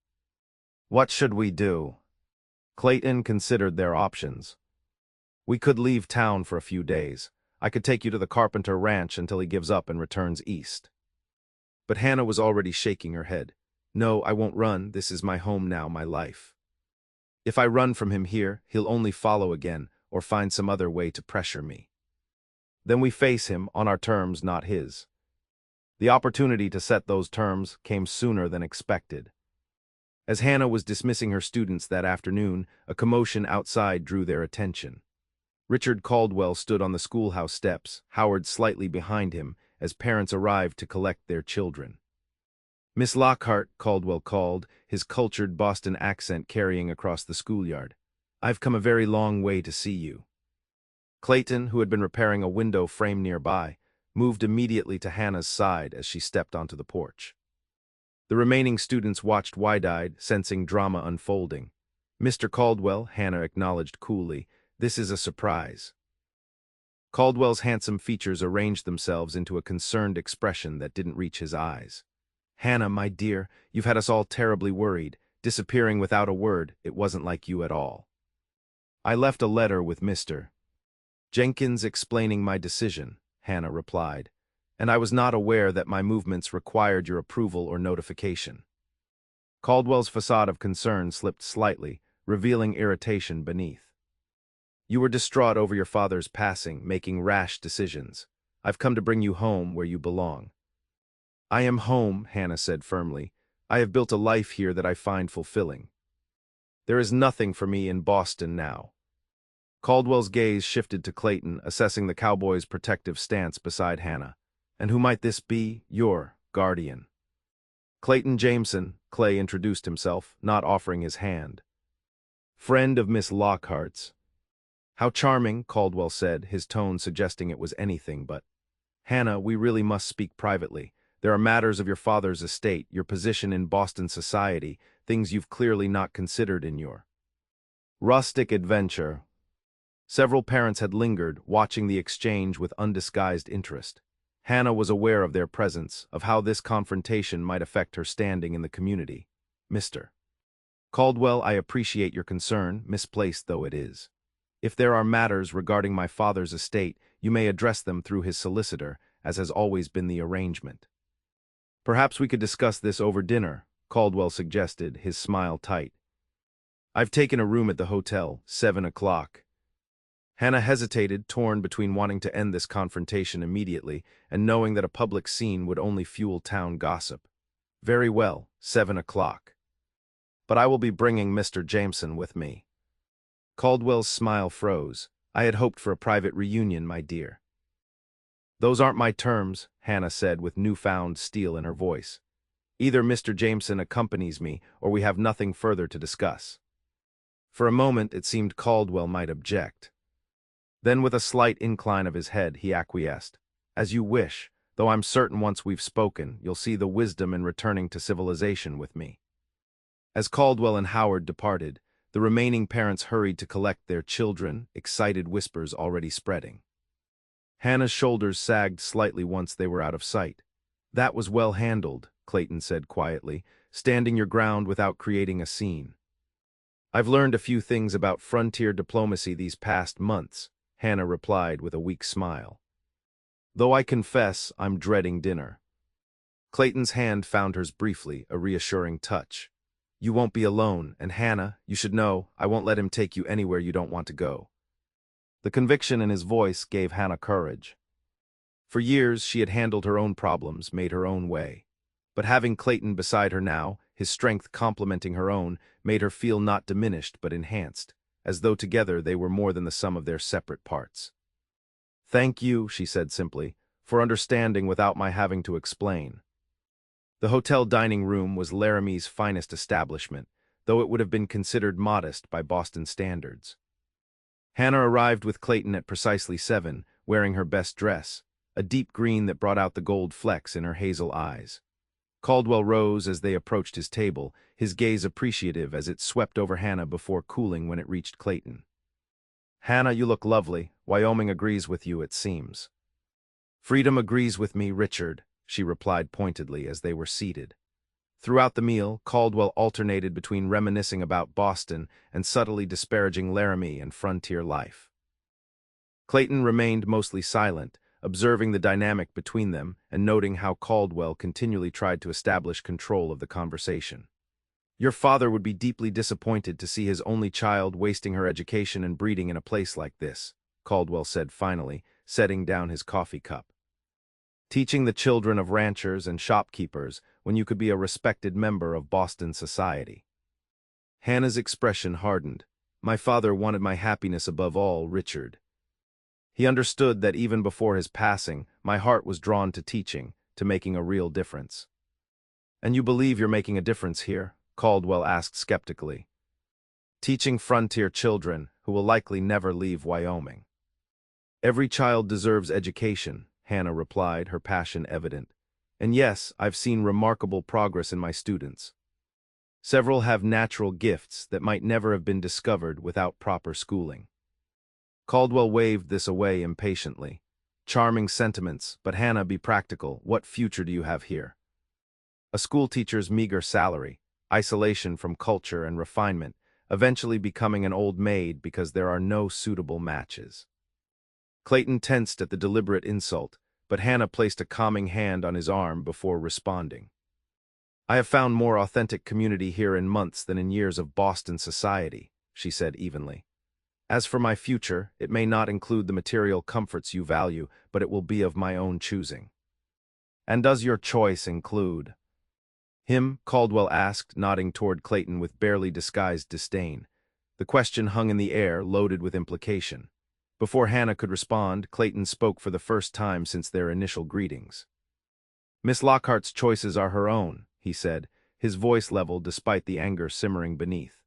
[SPEAKER 1] "What should we do?" Clayton considered their options. "We could leave town for a few days. I could take you to the Carpenter Ranch until he gives up and returns east." But Hannah was already shaking her head. "No, I won't run. This is my home now, my life. If I run from him here, he'll only follow again or find some other way to pressure me. Then we face him on our terms, not his." The opportunity to set those terms came sooner than expected. As Hannah was dismissing her students that afternoon, a commotion outside drew their attention. Richard Caldwell stood on the schoolhouse steps, Howard slightly behind him, as parents arrived to collect their children. "Miss Lockhart," Caldwell called, his cultured Boston accent carrying across the schoolyard. "I've come a very long way to see you." Clayton, who had been repairing a window frame nearby, moved immediately to Hannah's side as she stepped onto the porch. The remaining students watched wide-eyed, sensing drama unfolding. "Mr. Caldwell," Hannah acknowledged coolly, "this is a surprise." Caldwell's handsome features arranged themselves into a concerned expression that didn't reach his eyes. "Hannah, my dear, you've had us all terribly worried, disappearing without a word. It wasn't like you at all." "I left a letter with Mr. Jenkins explaining my decision," Hannah replied, "and I was not aware that my movements required your approval or notification." Caldwell's facade of concern slipped slightly, revealing irritation beneath. "You were distraught over your father's passing, making rash decisions. I've come to bring you home where you belong." "I am home," Hannah said firmly. "I have built a life here that I find fulfilling. There is nothing for me in Boston now." Caldwell's gaze shifted to Clayton, assessing the cowboy's protective stance beside Hannah. "And who might this be? Your guardian." "Clayton Jameson," Clay introduced himself, not offering his hand. "Friend of Miss Lockhart's." "How charming," Caldwell said, his tone suggesting it was anything but. "Hannah, we really must speak privately. There are matters of your father's estate, your position in Boston society, things you've clearly not considered in your rustic adventure." Several parents had lingered, watching the exchange with undisguised interest. Hannah was aware of their presence, of how this confrontation might affect her standing in the community. "Mr. Caldwell, I appreciate your concern, misplaced though it is. If there are matters regarding my father's estate, you may address them through his solicitor, as has always been the arrangement." "Perhaps we could discuss this over dinner," Caldwell suggested, his smile tight. "I've taken a room at the hotel, 7 o'clock. Hannah hesitated, torn between wanting to end this confrontation immediately and knowing that a public scene would only fuel town gossip. Very well, 7 o'clock. But I will be bringing Mr. Jameson with me. Caldwell's smile froze. I had hoped for a private reunion, my dear. Those aren't my terms, Hannah said with newfound steel in her voice. Either Mr. Jameson accompanies me, or we have nothing further to discuss. For a moment it seemed Caldwell might object. Then with a slight incline of his head, he acquiesced. As you wish, though I'm certain once we've spoken, you'll see the wisdom in returning to civilization with me. As Caldwell and Howard departed, the remaining parents hurried to collect their children, excited whispers already spreading. Hannah's shoulders sagged slightly once they were out of sight. That was well handled, Clayton said quietly, standing your ground without creating a scene. I've learned a few things about frontier diplomacy these past months, Hannah replied with a weak smile. Though I confess I'm dreading dinner. Clayton's hand found hers briefly, a reassuring touch. You won't be alone, and Hannah, you should know, I won't let him take you anywhere you don't want to go. The conviction in his voice gave Hannah courage. For years she had handled her own problems, made her own way. But having Clayton beside her now, his strength complementing her own, made her feel not diminished but enhanced, as though together they were more than the sum of their separate parts. Thank you, she said simply, for understanding without my having to explain. The hotel dining room was Laramie's finest establishment, though it would have been considered modest by Boston standards. Hannah arrived with Clayton at precisely 7, wearing her best dress, a deep green that brought out the gold flecks in her hazel eyes. Caldwell rose as they approached his table, his gaze appreciative as it swept over Hannah before cooling when it reached Clayton. Hannah, you look lovely. Wyoming agrees with you, it seems. Freedom agrees with me, Richard, she replied pointedly as they were seated. Throughout the meal, Caldwell alternated between reminiscing about Boston and subtly disparaging Laramie and frontier life. Clayton remained mostly silent, observing the dynamic between them and noting how Caldwell continually tried to establish control of the conversation. Your father would be deeply disappointed to see his only child wasting her education and breeding in a place like this, Caldwell said finally, setting down his coffee cup. Teaching the children of ranchers and shopkeepers when you could be a respected member of Boston society. Hannah's expression hardened. My father wanted my happiness above all, Richard. He understood that even before his passing, my heart was drawn to teaching, to making a real difference. And you believe you're making a difference here? Caldwell asked skeptically. Teaching frontier children who will likely never leave Wyoming. Every child deserves education, Hannah replied, her passion evident. And yes, I've seen remarkable progress in my students. Several have natural gifts that might never have been discovered without proper schooling. Caldwell waved this away impatiently. Charming sentiments, but Hannah, be practical. What future do you have here? A schoolteacher's meager salary, isolation from culture and refinement, eventually becoming an old maid because there are no suitable matches. Clayton tensed at the deliberate insult, but Hannah placed a calming hand on his arm before responding. I have found more authentic community here in months than in years of Boston society, she said evenly. As for my future, it may not include the material comforts you value, but it will be of my own choosing. And does your choice include him? Caldwell asked, nodding toward Clayton with barely disguised disdain. The question hung in the air, loaded with implication. Before Hannah could respond, Clayton spoke for the first time since their initial greetings. Miss Lockhart's choices are her own, he said, his voice level despite the anger simmering beneath.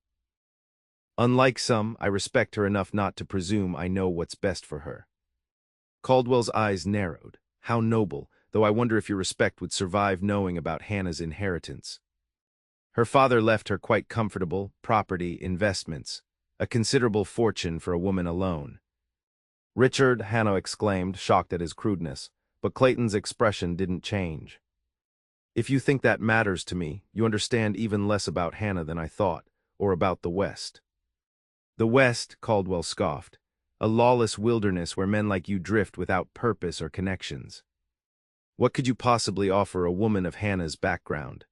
[SPEAKER 1] Unlike some, I respect her enough not to presume I know what's best for her. Caldwell's eyes narrowed. How noble, though I wonder if your respect would survive knowing about Hannah's inheritance. Her father left her quite comfortable property, investments, a considerable fortune for a woman alone. Richard, Hannah exclaimed, shocked at his crudeness, but Clayton's expression didn't change. If you think that matters to me, you understand even less about Hannah than I thought, or about the West. The West, Caldwell scoffed, a lawless wilderness where men like you drift without purpose or connections. What could you possibly offer a woman of Hannah's background?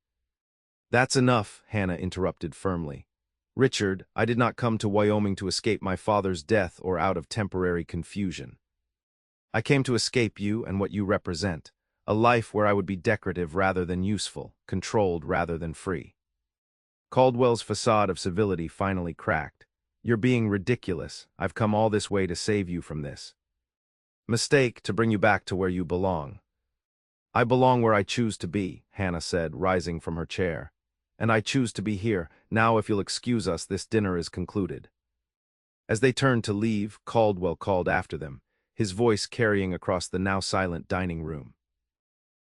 [SPEAKER 1] That's enough, Hannah interrupted firmly. Richard, I did not come to Wyoming to escape my father's death or out of temporary confusion. I came to escape you and what you represent, a life where I would be decorative rather than useful, controlled rather than free. Caldwell's facade of civility finally cracked. You're being ridiculous. I've come all this way to save you from this. Mistake to bring you back to where you belong. I belong where I choose to be, Hannah said, rising from her chair. And I choose to be here. Now, if you'll excuse us, this dinner is concluded. As they turned to leave, Caldwell called after them, his voice carrying across the now silent dining room.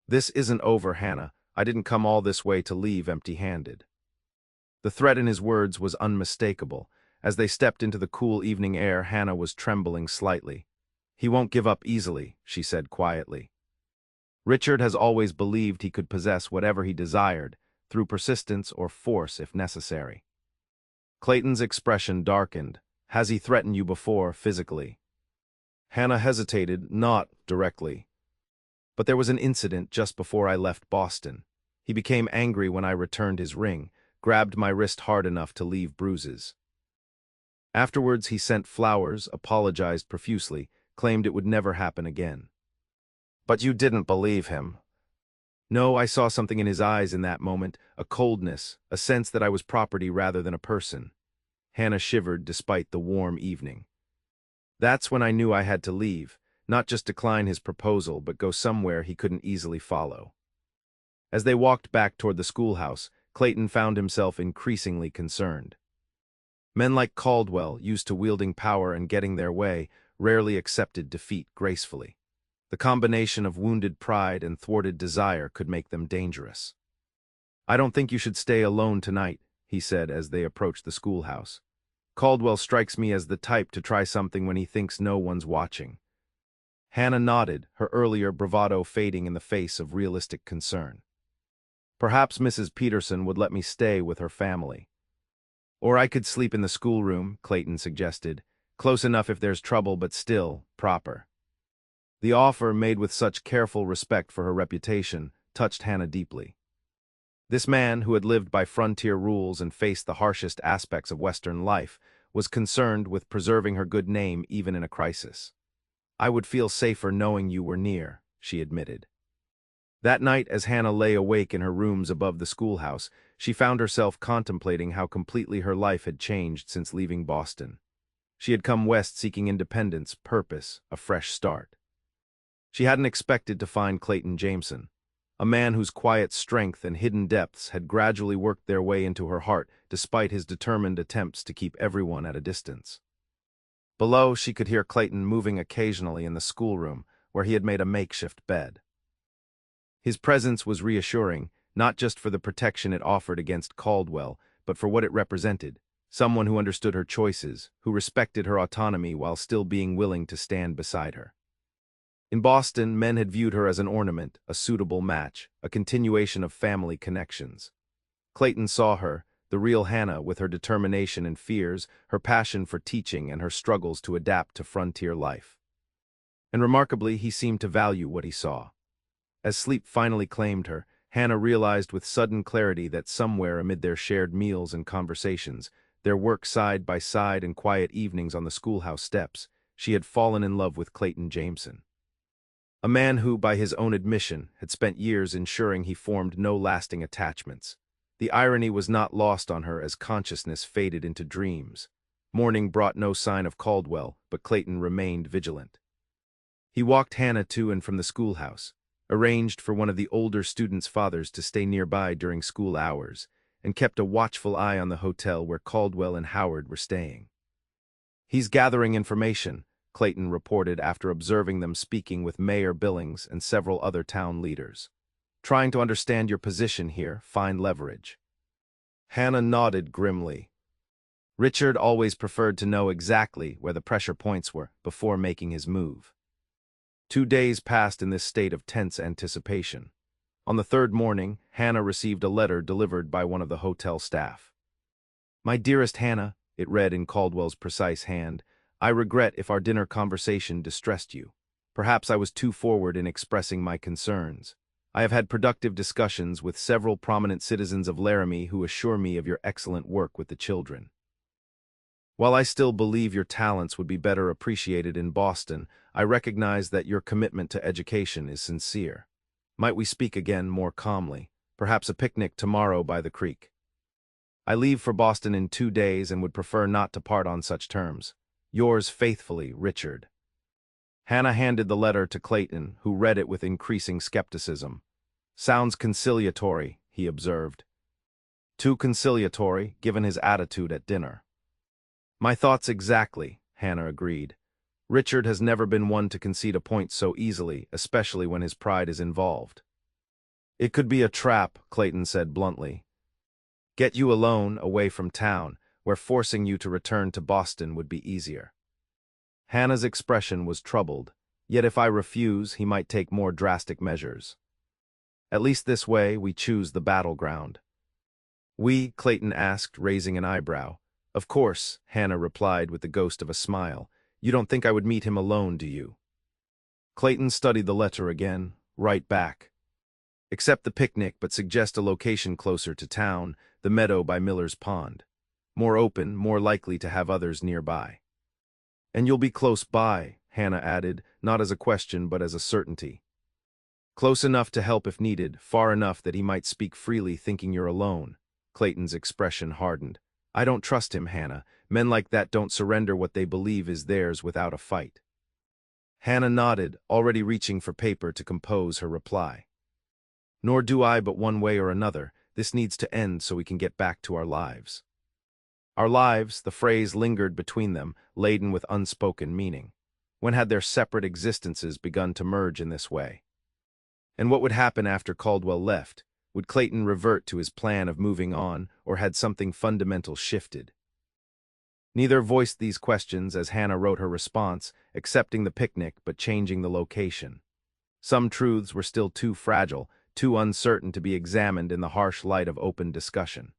[SPEAKER 1] This isn't over, Hannah. I didn't come all this way to leave empty-handed. The threat in his words was unmistakable. As they stepped into the cool evening air, Hannah was trembling slightly. He won't give up easily, she said quietly. Richard has always believed he could possess whatever he desired, through persistence or force if necessary. Clayton's expression darkened. Has he threatened you before, physically? Hannah hesitated, not directly. But there was an incident just before I left Boston. He became angry when I returned his ring, grabbed my wrist hard enough to leave bruises. Afterwards, he sent flowers, apologized profusely, claimed it would never happen again. But you didn't believe him. No, I saw something in his eyes in that moment, a coldness, a sense that I was property rather than a person. Hannah shivered despite the warm evening. That's when I knew I had to leave, not just decline his proposal, but go somewhere he couldn't easily follow. As they walked back toward the schoolhouse, Clayton found himself increasingly concerned. Men like Caldwell, used to wielding power and getting their way, rarely accepted defeat gracefully. The combination of wounded pride and thwarted desire could make them dangerous. I don't think you should stay alone tonight, he said as they approached the schoolhouse. Caldwell strikes me as the type to try something when he thinks no one's watching. Hannah nodded, her earlier bravado fading in the face of realistic concern. Perhaps Mrs. Peterson would let me stay with her family. Or I could sleep in the schoolroom, Clayton suggested. Close enough if there's trouble, but still proper. The offer, made with such careful respect for her reputation, touched Hannah deeply. This man, who had lived by frontier rules and faced the harshest aspects of Western life, was concerned with preserving her good name even in a crisis. I would feel safer knowing you were near, she admitted. That night, as Hannah lay awake in her rooms above the schoolhouse, she found herself contemplating how completely her life had changed since leaving Boston. She had come west seeking independence, purpose, a fresh start. She hadn't expected to find Clayton Jameson, a man whose quiet strength and hidden depths had gradually worked their way into her heart despite his determined attempts to keep everyone at a distance. Below, she could hear Clayton moving occasionally in the schoolroom, where he had made a makeshift bed. His presence was reassuring, not just for the protection it offered against Caldwell, but for what it represented, someone who understood her choices, who respected her autonomy while still being willing to stand beside her. In Boston, men had viewed her as an ornament, a suitable match, a continuation of family connections. Clayton saw her, the real Hannah, with her determination and fears, her passion for teaching, and her struggles to adapt to frontier life. And remarkably, he seemed to value what he saw. As sleep finally claimed her, Hannah realized with sudden clarity that somewhere amid their shared meals and conversations, their work side by side and quiet evenings on the schoolhouse steps, she had fallen in love with Clayton Jameson. A man who, by his own admission, had spent years ensuring he formed no lasting attachments. The irony was not lost on her as consciousness faded into dreams. Morning brought no sign of Caldwell, but Clayton remained vigilant. He walked Hannah to and from the schoolhouse, arranged for one of the older students' fathers to stay nearby during school hours, and kept a watchful eye on the hotel where Caldwell and Howard were staying. He's gathering information, Clayton reported after observing them speaking with Mayor Billings and several other town leaders. Trying to understand your position here, find leverage. Hannah nodded grimly. Richard always preferred to know exactly where the pressure points were before making his move. 2 days passed in this state of tense anticipation. On the third morning, Hannah received a letter delivered by one of the hotel staff. My dearest Hannah, it read in Caldwell's precise hand, I regret if our dinner conversation distressed you. Perhaps I was too forward in expressing my concerns. I have had productive discussions with several prominent citizens of Laramie who assure me of your excellent work with the children. While I still believe your talents would be better appreciated in Boston, I recognize that your commitment to education is sincere. Might we speak again more calmly? Perhaps a picnic tomorrow by the creek. I leave for Boston in 2 days and would prefer not to part on such terms. Yours faithfully, Richard. Hannah handed the letter to Clayton, who read it with increasing skepticism. Sounds conciliatory, he observed. Too conciliatory, given his attitude at dinner. My thoughts exactly, Hannah agreed. Richard has never been one to concede a point so easily, especially when his pride is involved. It could be a trap, Clayton said bluntly. Get you alone, away from town, where forcing you to return to Boston would be easier. Hannah's expression was troubled, yet if I refuse, he might take more drastic measures. At least this way, we choose the battleground. We, Clayton asked, raising an eyebrow. Of course, Hannah replied with the ghost of a smile. You don't think I would meet him alone, do you? Clayton studied the letter again, right back. Accept the picnic, but suggest a location closer to town, the meadow by Miller's Pond. More open, more likely to have others nearby. And you'll be close by, Hannah added, not as a question but as a certainty. Close enough to help if needed, far enough that he might speak freely thinking you're alone. Clayton's expression hardened. I don't trust him, Hannah. Men like that don't surrender what they believe is theirs without a fight. Hannah nodded, already reaching for paper to compose her reply. Nor do I, but one way or another, this needs to end so we can get back to our lives. Our lives, the phrase lingered between them, laden with unspoken meaning. When had their separate existences begun to merge in this way? And what would happen after Caldwell left? Would Clayton revert to his plan of moving on, or had something fundamental shifted? Neither voiced these questions as Hannah wrote her response, accepting the picnic but changing the location. Some truths were still too fragile, too uncertain to be examined in the harsh light of open discussion.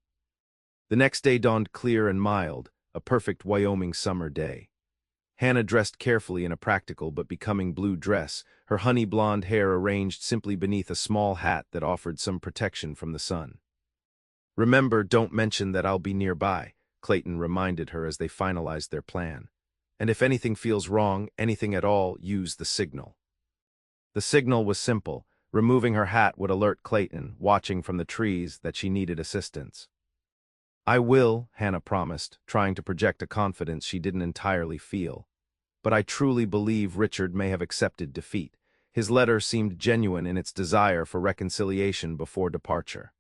[SPEAKER 1] The next day dawned clear and mild, a perfect Wyoming summer day. Hannah dressed carefully in a practical but becoming blue dress, her honey blonde hair arranged simply beneath a small hat that offered some protection from the sun. Remember, don't mention that I'll be nearby, Clayton reminded her as they finalized their plan. And if anything feels wrong, anything at all, use the signal. The signal was simple. Removing her hat would alert Clayton, watching from the trees, that she needed assistance. I will, Hannah promised, trying to project a confidence she didn't entirely feel. But I truly believe Richard may have accepted defeat. His letter seemed genuine in its desire for reconciliation before departure.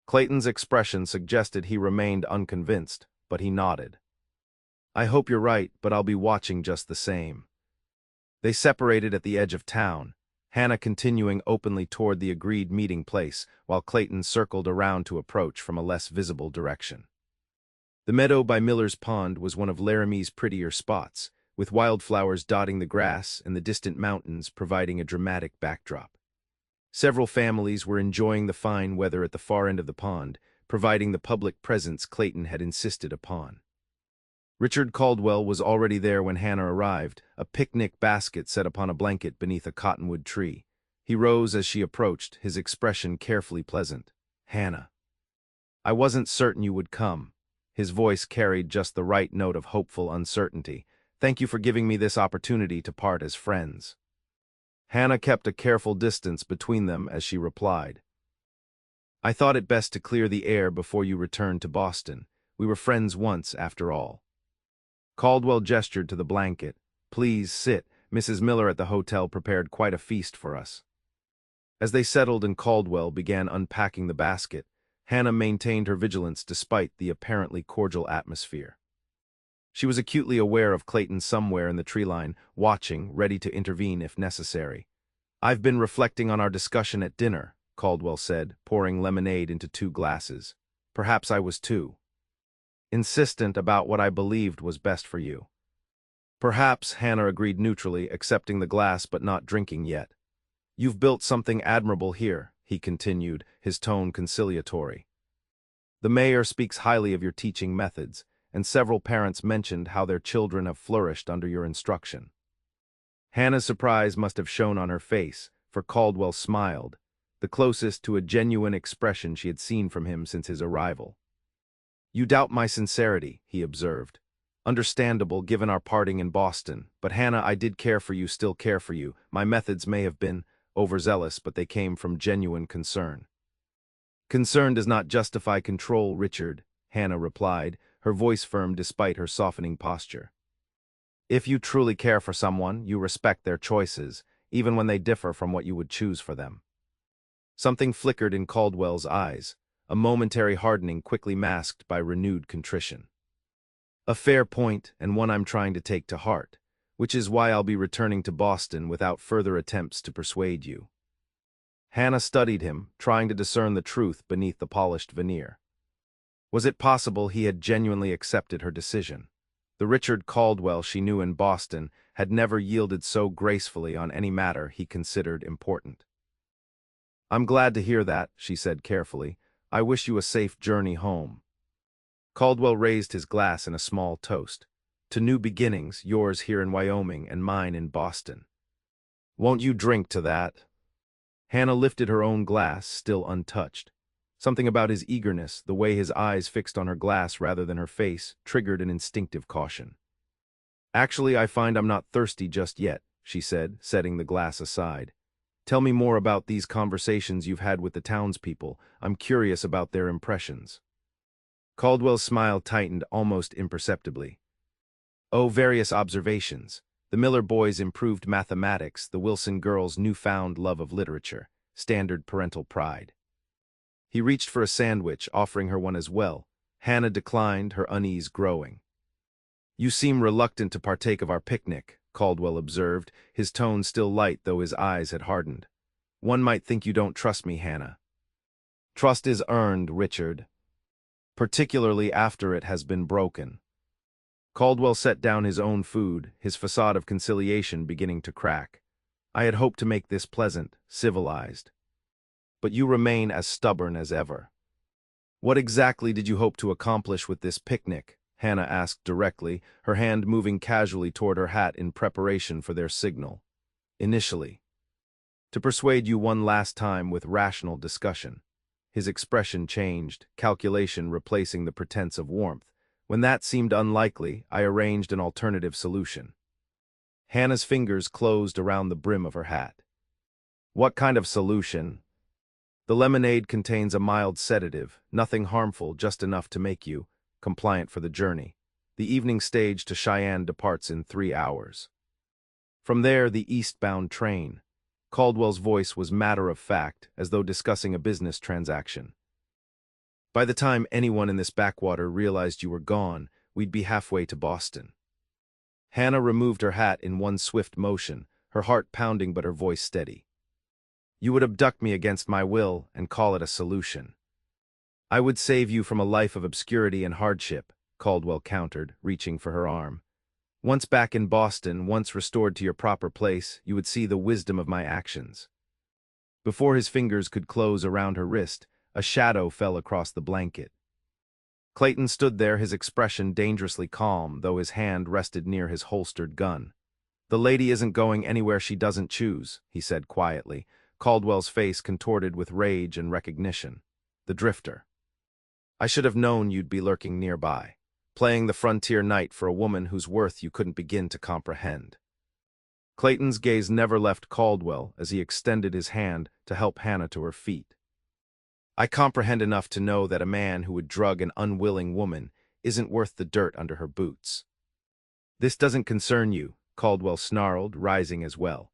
[SPEAKER 1] Clayton's expression suggested he remained unconvinced, but he nodded. I hope you're right, but I'll be watching just the same. They separated at the edge of town, Hannah continuing openly toward the agreed meeting place, while Clayton circled around to approach from a less visible direction. The meadow by Miller's Pond was one of Laramie's prettier spots, with wildflowers dotting the grass and the distant mountains providing a dramatic backdrop. Several families were enjoying the fine weather at the far end of the pond, providing the public presence Clayton had insisted upon. Richard Caldwell was already there when Hannah arrived, a picnic basket set upon a blanket beneath a cottonwood tree. He rose as she approached, his expression carefully pleasant. Hannah. I wasn't certain you would come. His voice carried just the right note of hopeful uncertainty. Thank you for giving me this opportunity to part as friends. Hannah kept a careful distance between them as she replied. I thought it best to clear the air before you returned to Boston. We were friends once, after all. Caldwell gestured to the blanket. Please sit. Mrs. Miller at the hotel prepared quite a feast for us. As they settled and Caldwell began unpacking the basket, Hannah maintained her vigilance despite the apparently cordial atmosphere. She was acutely aware of Clayton somewhere in the tree line, watching, ready to intervene if necessary. I've been reflecting on our discussion at dinner, Caldwell said, pouring lemonade into 2 glasses. Perhaps I was too insistent about what I believed was best for you. Perhaps, Hannah agreed neutrally, accepting the glass but not drinking yet. You've built something admirable here, he continued, his tone conciliatory. The mayor speaks highly of your teaching methods, and several parents mentioned how their children have flourished under your instruction. Hannah's surprise must have shown on her face, for Caldwell smiled, the closest to a genuine expression she had seen from him since his arrival. You doubt my sincerity, he observed. Understandable given our parting in Boston, but Hannah, I did care for you, still care for you. My methods may have been overzealous, but they came from genuine concern. Concern does not justify control, Richard, Hannah replied, her voice firm despite her softening posture. If you truly care for someone, you respect their choices, even when they differ from what you would choose for them. Something flickered in Caldwell's eyes, a momentary hardening quickly masked by renewed contrition. A fair point, and one I'm trying to take to heart, which is why I'll be returning to Boston without further attempts to persuade you. Hannah studied him, trying to discern the truth beneath the polished veneer. Was it possible he had genuinely accepted her decision? The Richard Caldwell she knew in Boston had never yielded so gracefully on any matter he considered important. I'm glad to hear that, she said carefully. I wish you a safe journey home. Caldwell raised his glass in a small toast. To new beginnings, yours here in Wyoming and mine in Boston. Won't you drink to that? Hannah lifted her own glass, still untouched. Something about his eagerness, the way his eyes fixed on her glass rather than her face, triggered an instinctive caution. Actually, I find I'm not thirsty just yet, she said, setting the glass aside. Tell me more about these conversations you've had with the townspeople. I'm curious about their impressions. Caldwell's smile tightened almost imperceptibly. Oh, various observations. The Miller boys' improved mathematics, the Wilson girls' newfound love of literature, standard parental pride. He reached for a sandwich, offering her one as well. Hannah declined, her unease growing. You seem reluctant to partake of our picnic, Caldwell observed, his tone still light though his eyes had hardened. One might think you don't trust me, Hannah. Trust is earned, Richard. Particularly after it has been broken. Caldwell set down his own food, his facade of conciliation beginning to crack. I had hoped to make this pleasant, civilized. But you remain as stubborn as ever. What exactly did you hope to accomplish with this picnic? Hannah asked directly, her hand moving casually toward her hat in preparation for their signal. Initially. To persuade you one last time with rational discussion. His expression changed, calculation replacing the pretense of warmth. When that seemed unlikely, I arranged an alternative solution. Hannah's fingers closed around the brim of her hat. What kind of solution? The lemonade contains a mild sedative, nothing harmful, just enough to make you compliant for the journey. The evening stage to Cheyenne departs in 3 hours. From there, the eastbound train. Caldwell's voice was matter-of-fact, as though discussing a business transaction. By the time anyone in this backwater realized you were gone, we'd be halfway to Boston. Hannah removed her hat in one swift motion, her heart pounding but her voice steady. You would abduct me against my will and call it a solution. I would save you from a life of obscurity and hardship, Caldwell countered, reaching for her arm. Once back in Boston, once restored to your proper place, you would see the wisdom of my actions. Before his fingers could close around her wrist, a shadow fell across the blanket. Clayton stood there, his expression dangerously calm, though his hand rested near his holstered gun. The lady isn't going anywhere she doesn't choose, he said quietly, Caldwell's face contorted with rage and recognition. The drifter. I should have known you'd be lurking nearby, playing the frontier knight for a woman whose worth you couldn't begin to comprehend. Clayton's gaze never left Caldwell as he extended his hand to help Hannah to her feet. I comprehend enough to know that a man who would drug an unwilling woman isn't worth the dirt under her boots. This doesn't concern you, Caldwell snarled, rising as well.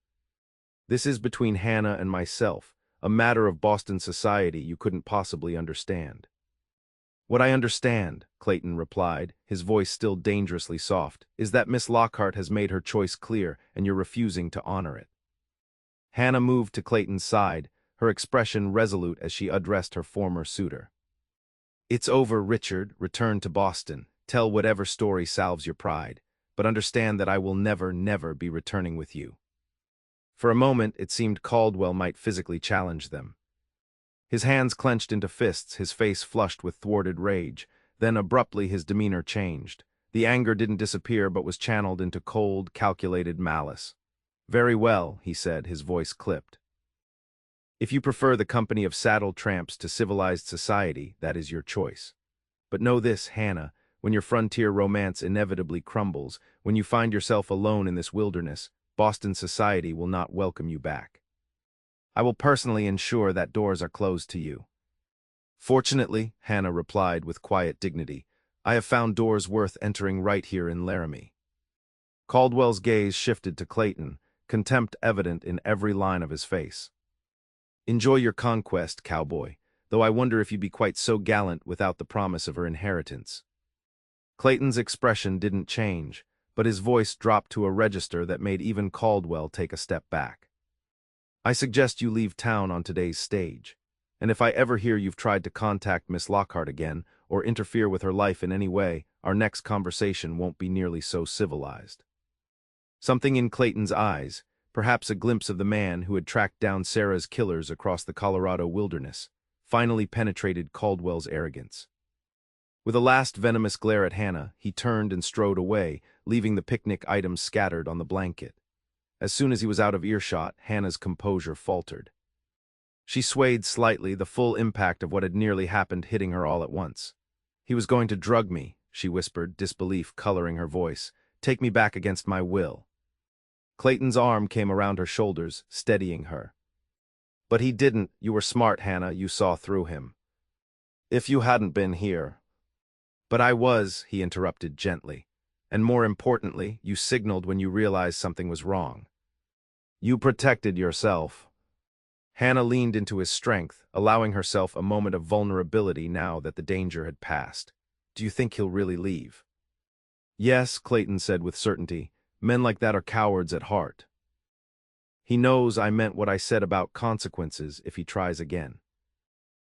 [SPEAKER 1] This is between Hannah and myself, a matter of Boston society you couldn't possibly understand. What I understand, Clayton replied, his voice still dangerously soft, is that Miss Lockhart has made her choice clear and you're refusing to honor it. Hannah moved to Clayton's side, her expression resolute as she addressed her former suitor. It's over, Richard. Return to Boston. Tell whatever story salves your pride, but understand that I will never, never be returning with you. For a moment, it seemed Caldwell might physically challenge them. His hands clenched into fists, his face flushed with thwarted rage. Then abruptly his demeanor changed. The anger didn't disappear but was channeled into cold, calculated malice. Very well, he said, his voice clipped. If you prefer the company of saddle tramps to civilized society, that is your choice. But know this, Hannah, when your frontier romance inevitably crumbles, when you find yourself alone in this wilderness, Boston society will not welcome you back. I will personally ensure that doors are closed to you. Fortunately, Hannah replied with quiet dignity, I have found doors worth entering right here in Laramie. Caldwell's gaze shifted to Clayton, contempt evident in every line of his face. Enjoy your conquest, cowboy, though I wonder if you'd be quite so gallant without the promise of her inheritance. Clayton's expression didn't change, but his voice dropped to a register that made even Caldwell take a step back. I suggest you leave town on today's stage, and if I ever hear you've tried to contact Miss Lockhart again or interfere with her life in any way, our next conversation won't be nearly so civilized. Something in Clayton's eyes, perhaps a glimpse of the man who had tracked down Sarah's killers across the Colorado wilderness, finally penetrated Caldwell's arrogance. With a last venomous glare at Hannah, he turned and strode away, leaving the picnic items scattered on the blanket. As soon as he was out of earshot, Hannah's composure faltered. She swayed slightly, the full impact of what had nearly happened hitting her all at once. He was going to drug me, she whispered, disbelief coloring her voice. Take me back against my will. Clayton's arm came around her shoulders, steadying her. But he didn't. You were smart, Hannah. You saw through him. If you hadn't been here. But I was, he interrupted gently. And more importantly, you signaled when you realized something was wrong. You protected yourself. Hannah leaned into his strength, allowing herself a moment of vulnerability now that the danger had passed. Do you think he'll really leave? Yes, Clayton said with certainty. Men like that are cowards at heart. He knows I meant what I said about consequences if he tries again.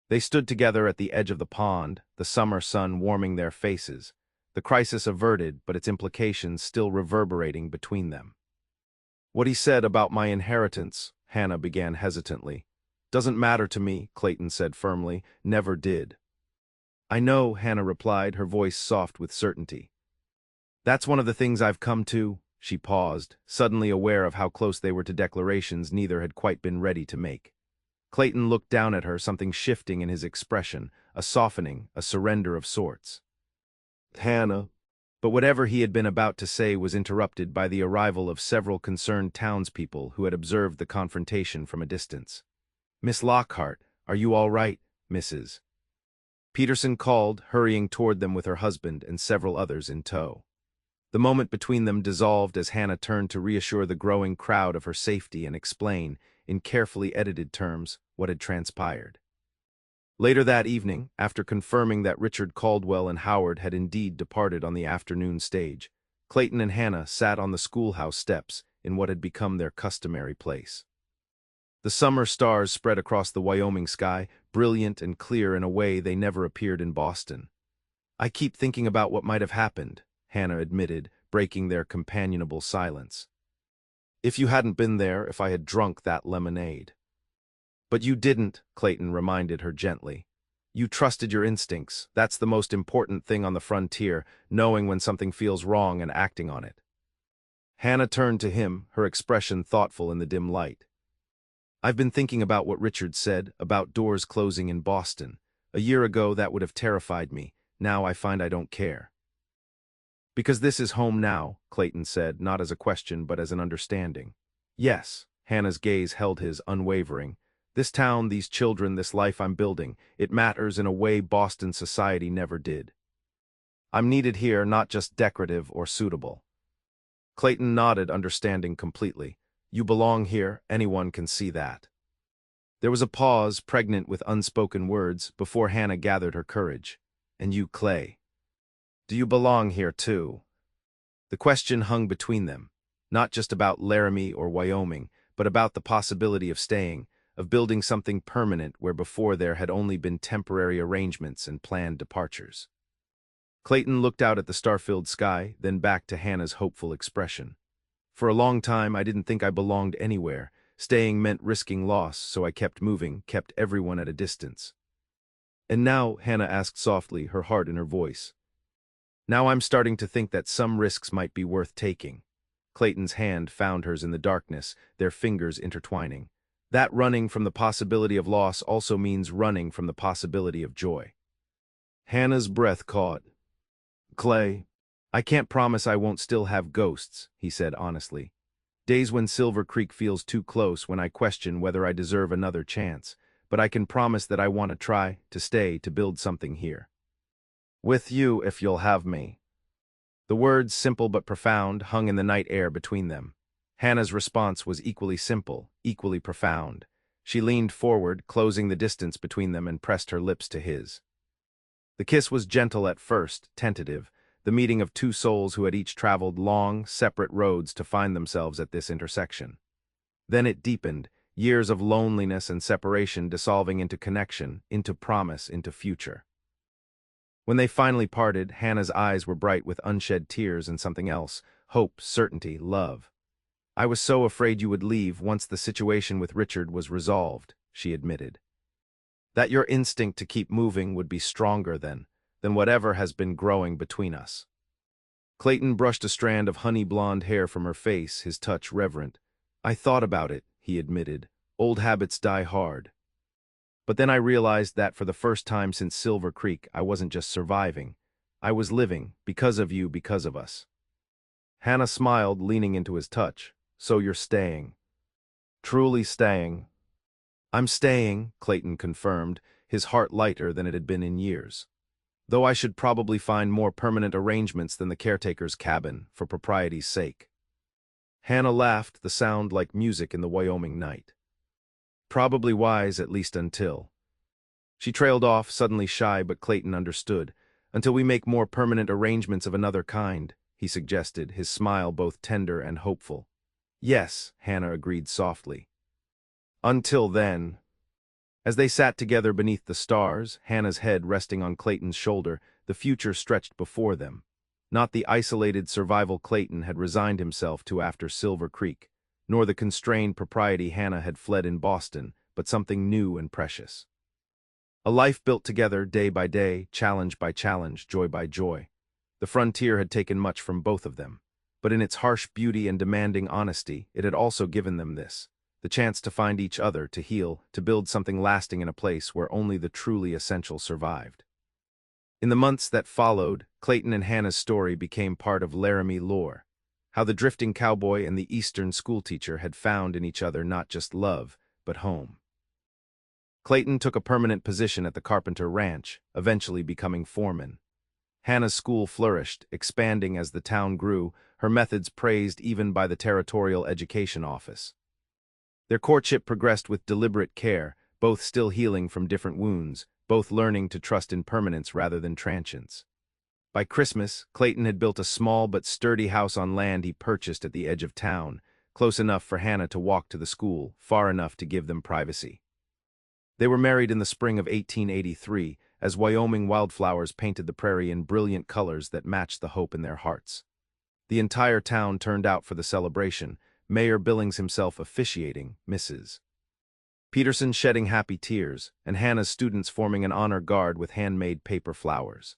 [SPEAKER 1] They stood together at the edge of the pond, the summer sun warming their faces, the crisis averted but its implications still reverberating between them. What he said about my inheritance, Hannah began hesitantly. Doesn't matter to me, Clayton said firmly, never did. I know, Hannah replied, her voice soft with certainty. That's one of the things I've come to. She paused, suddenly aware of how close they were to declarations neither had quite been ready to make. Clayton looked down at her, something shifting in his expression, a softening, a surrender of sorts. Hannah. But whatever he had been about to say was interrupted by the arrival of several concerned townspeople who had observed the confrontation from a distance. Miss Lockhart, are you all right, Mrs.? Peterson called, hurrying toward them with her husband and several others in tow. The moment between them dissolved as Hannah turned to reassure the growing crowd of her safety and explain, in carefully edited terms, what had transpired. Later that evening, after confirming that Richard Caldwell and Howard had indeed departed on the afternoon stage, Clayton and Hannah sat on the schoolhouse steps in what had become their customary place. The summer stars spread across the Wyoming sky, brilliant and clear in a way they never appeared in Boston. I keep thinking about what might have happened, Hannah admitted, breaking their companionable silence. If you hadn't been there, if I had drunk that lemonade. But you didn't, Clayton reminded her gently. You trusted your instincts. That's the most important thing on the frontier, knowing when something feels wrong and acting on it. Hannah turned to him, her expression thoughtful in the dim light. I've been thinking about what Richard said, about doors closing in Boston. A year ago, that would have terrified me. Now I find I don't care. Because this is home now, Clayton said, not as a question but as an understanding. Yes, Hannah's gaze held his, unwavering. This town, these children, this life I'm building, it matters in a way Boston society never did. I'm needed here, not just decorative or suitable. Clayton nodded, understanding completely. You belong here, anyone can see that. There was a pause, pregnant with unspoken words, before Hannah gathered her courage. And you, Clay. Do you belong here, too? The question hung between them, not just about Laramie or Wyoming, but about the possibility of staying, of building something permanent where before there had only been temporary arrangements and planned departures. Clayton looked out at the star-filled sky, then back to Hannah's hopeful expression. For a long time, I didn't think I belonged anywhere. Staying meant risking loss, so I kept moving, kept everyone at a distance. And now, Hannah asked softly, her heart in her voice. Now I'm starting to think that some risks might be worth taking. Clayton's hand found hers in the darkness, their fingers intertwining. That running from the possibility of loss also means running from the possibility of joy. Hannah's breath caught. Clay, I can't promise I won't still have ghosts, he said honestly. Days when Silver Creek feels too close, when I question whether I deserve another chance, but I can promise that I want to try, to stay, to build something here. With you, if you'll have me. The words, simple but profound, hung in the night air between them. Hannah's response was equally simple, equally profound. She leaned forward, closing the distance between them, and pressed her lips to his. The kiss was gentle at first, tentative, the meeting of two souls who had each traveled long, separate roads to find themselves at this intersection. Then it deepened, years of loneliness and separation dissolving into connection, into promise, into future. When they finally parted, Hannah's eyes were bright with unshed tears and something else: hope, certainty, love. "I was so afraid you would leave once the situation with Richard was resolved," she admitted. "That your instinct to keep moving would be stronger than whatever has been growing between us." Clayton brushed a strand of honey-blonde hair from her face, his touch reverent. "I thought about it," he admitted. "Old habits die hard. But then I realized that for the first time since Silver Creek, I wasn't just surviving. I was living, because of you, because of us." Hannah smiled, leaning into his touch. "So you're staying." "Truly staying." "I'm staying," Clayton confirmed, his heart lighter than it had been in years. "Though I should probably find more permanent arrangements than the caretaker's cabin, for propriety's sake." Hannah laughed, the sound like music in the Wyoming night. "Probably wise, at least until." She trailed off, suddenly shy, but Clayton understood. "Until we make more permanent arrangements of another kind," he suggested, his smile both tender and hopeful. "Yes," Hannah agreed softly. "Until then." As they sat together beneath the stars, Hannah's head resting on Clayton's shoulder, the future stretched before them. Not the isolated survival Clayton had resigned himself to after Silver Creek, nor the constrained propriety Hannah had fled in Boston, but something new and precious. A life built together day by day, challenge by challenge, joy by joy. The frontier had taken much from both of them, but in its harsh beauty and demanding honesty, it had also given them this: the chance to find each other, to heal, to build something lasting in a place where only the truly essential survived. In the months that followed, Clayton and Hannah's story became part of Laramie lore. How the drifting cowboy and the eastern schoolteacher had found in each other not just love, but home. Clayton took a permanent position at the Carpenter Ranch, eventually becoming foreman. Hannah's school flourished, expanding as the town grew, her methods praised even by the Territorial Education Office. Their courtship progressed with deliberate care, both still healing from different wounds, both learning to trust impermanence rather than transience. By Christmas, Clayton had built a small but sturdy house on land he purchased at the edge of town, close enough for Hannah to walk to the school, far enough to give them privacy. They were married in the spring of 1883, as Wyoming wildflowers painted the prairie in brilliant colors that matched the hope in their hearts. The entire town turned out for the celebration, Mayor Billings himself officiating, Mrs. Peterson shedding happy tears, and Hannah's students forming an honor guard with handmade paper flowers.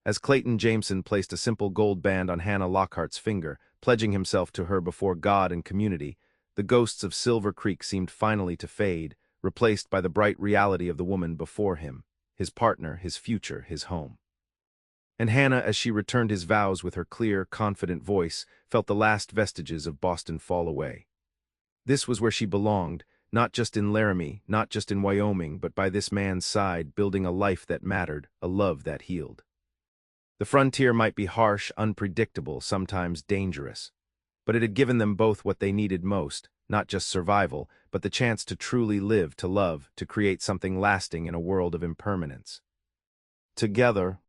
[SPEAKER 1] As Clayton Jameson placed a simple gold band on Hannah Lockhart's finger, pledging himself to her before God and community, the ghosts of Silver Creek seemed finally to fade, replaced by the bright reality of the woman before him, his partner, his future, his home. And Hannah, as she returned his vows with her clear, confident voice, felt the last vestiges of Boston fall away. This was where she belonged, not just in Laramie, not just in Wyoming, but by this man's side, building a life that mattered, a love that healed. The frontier might be harsh, unpredictable, sometimes dangerous, but it had given them both what they needed most, not just survival, but the chance to truly live, to love, to create something lasting in a world of impermanence. Together,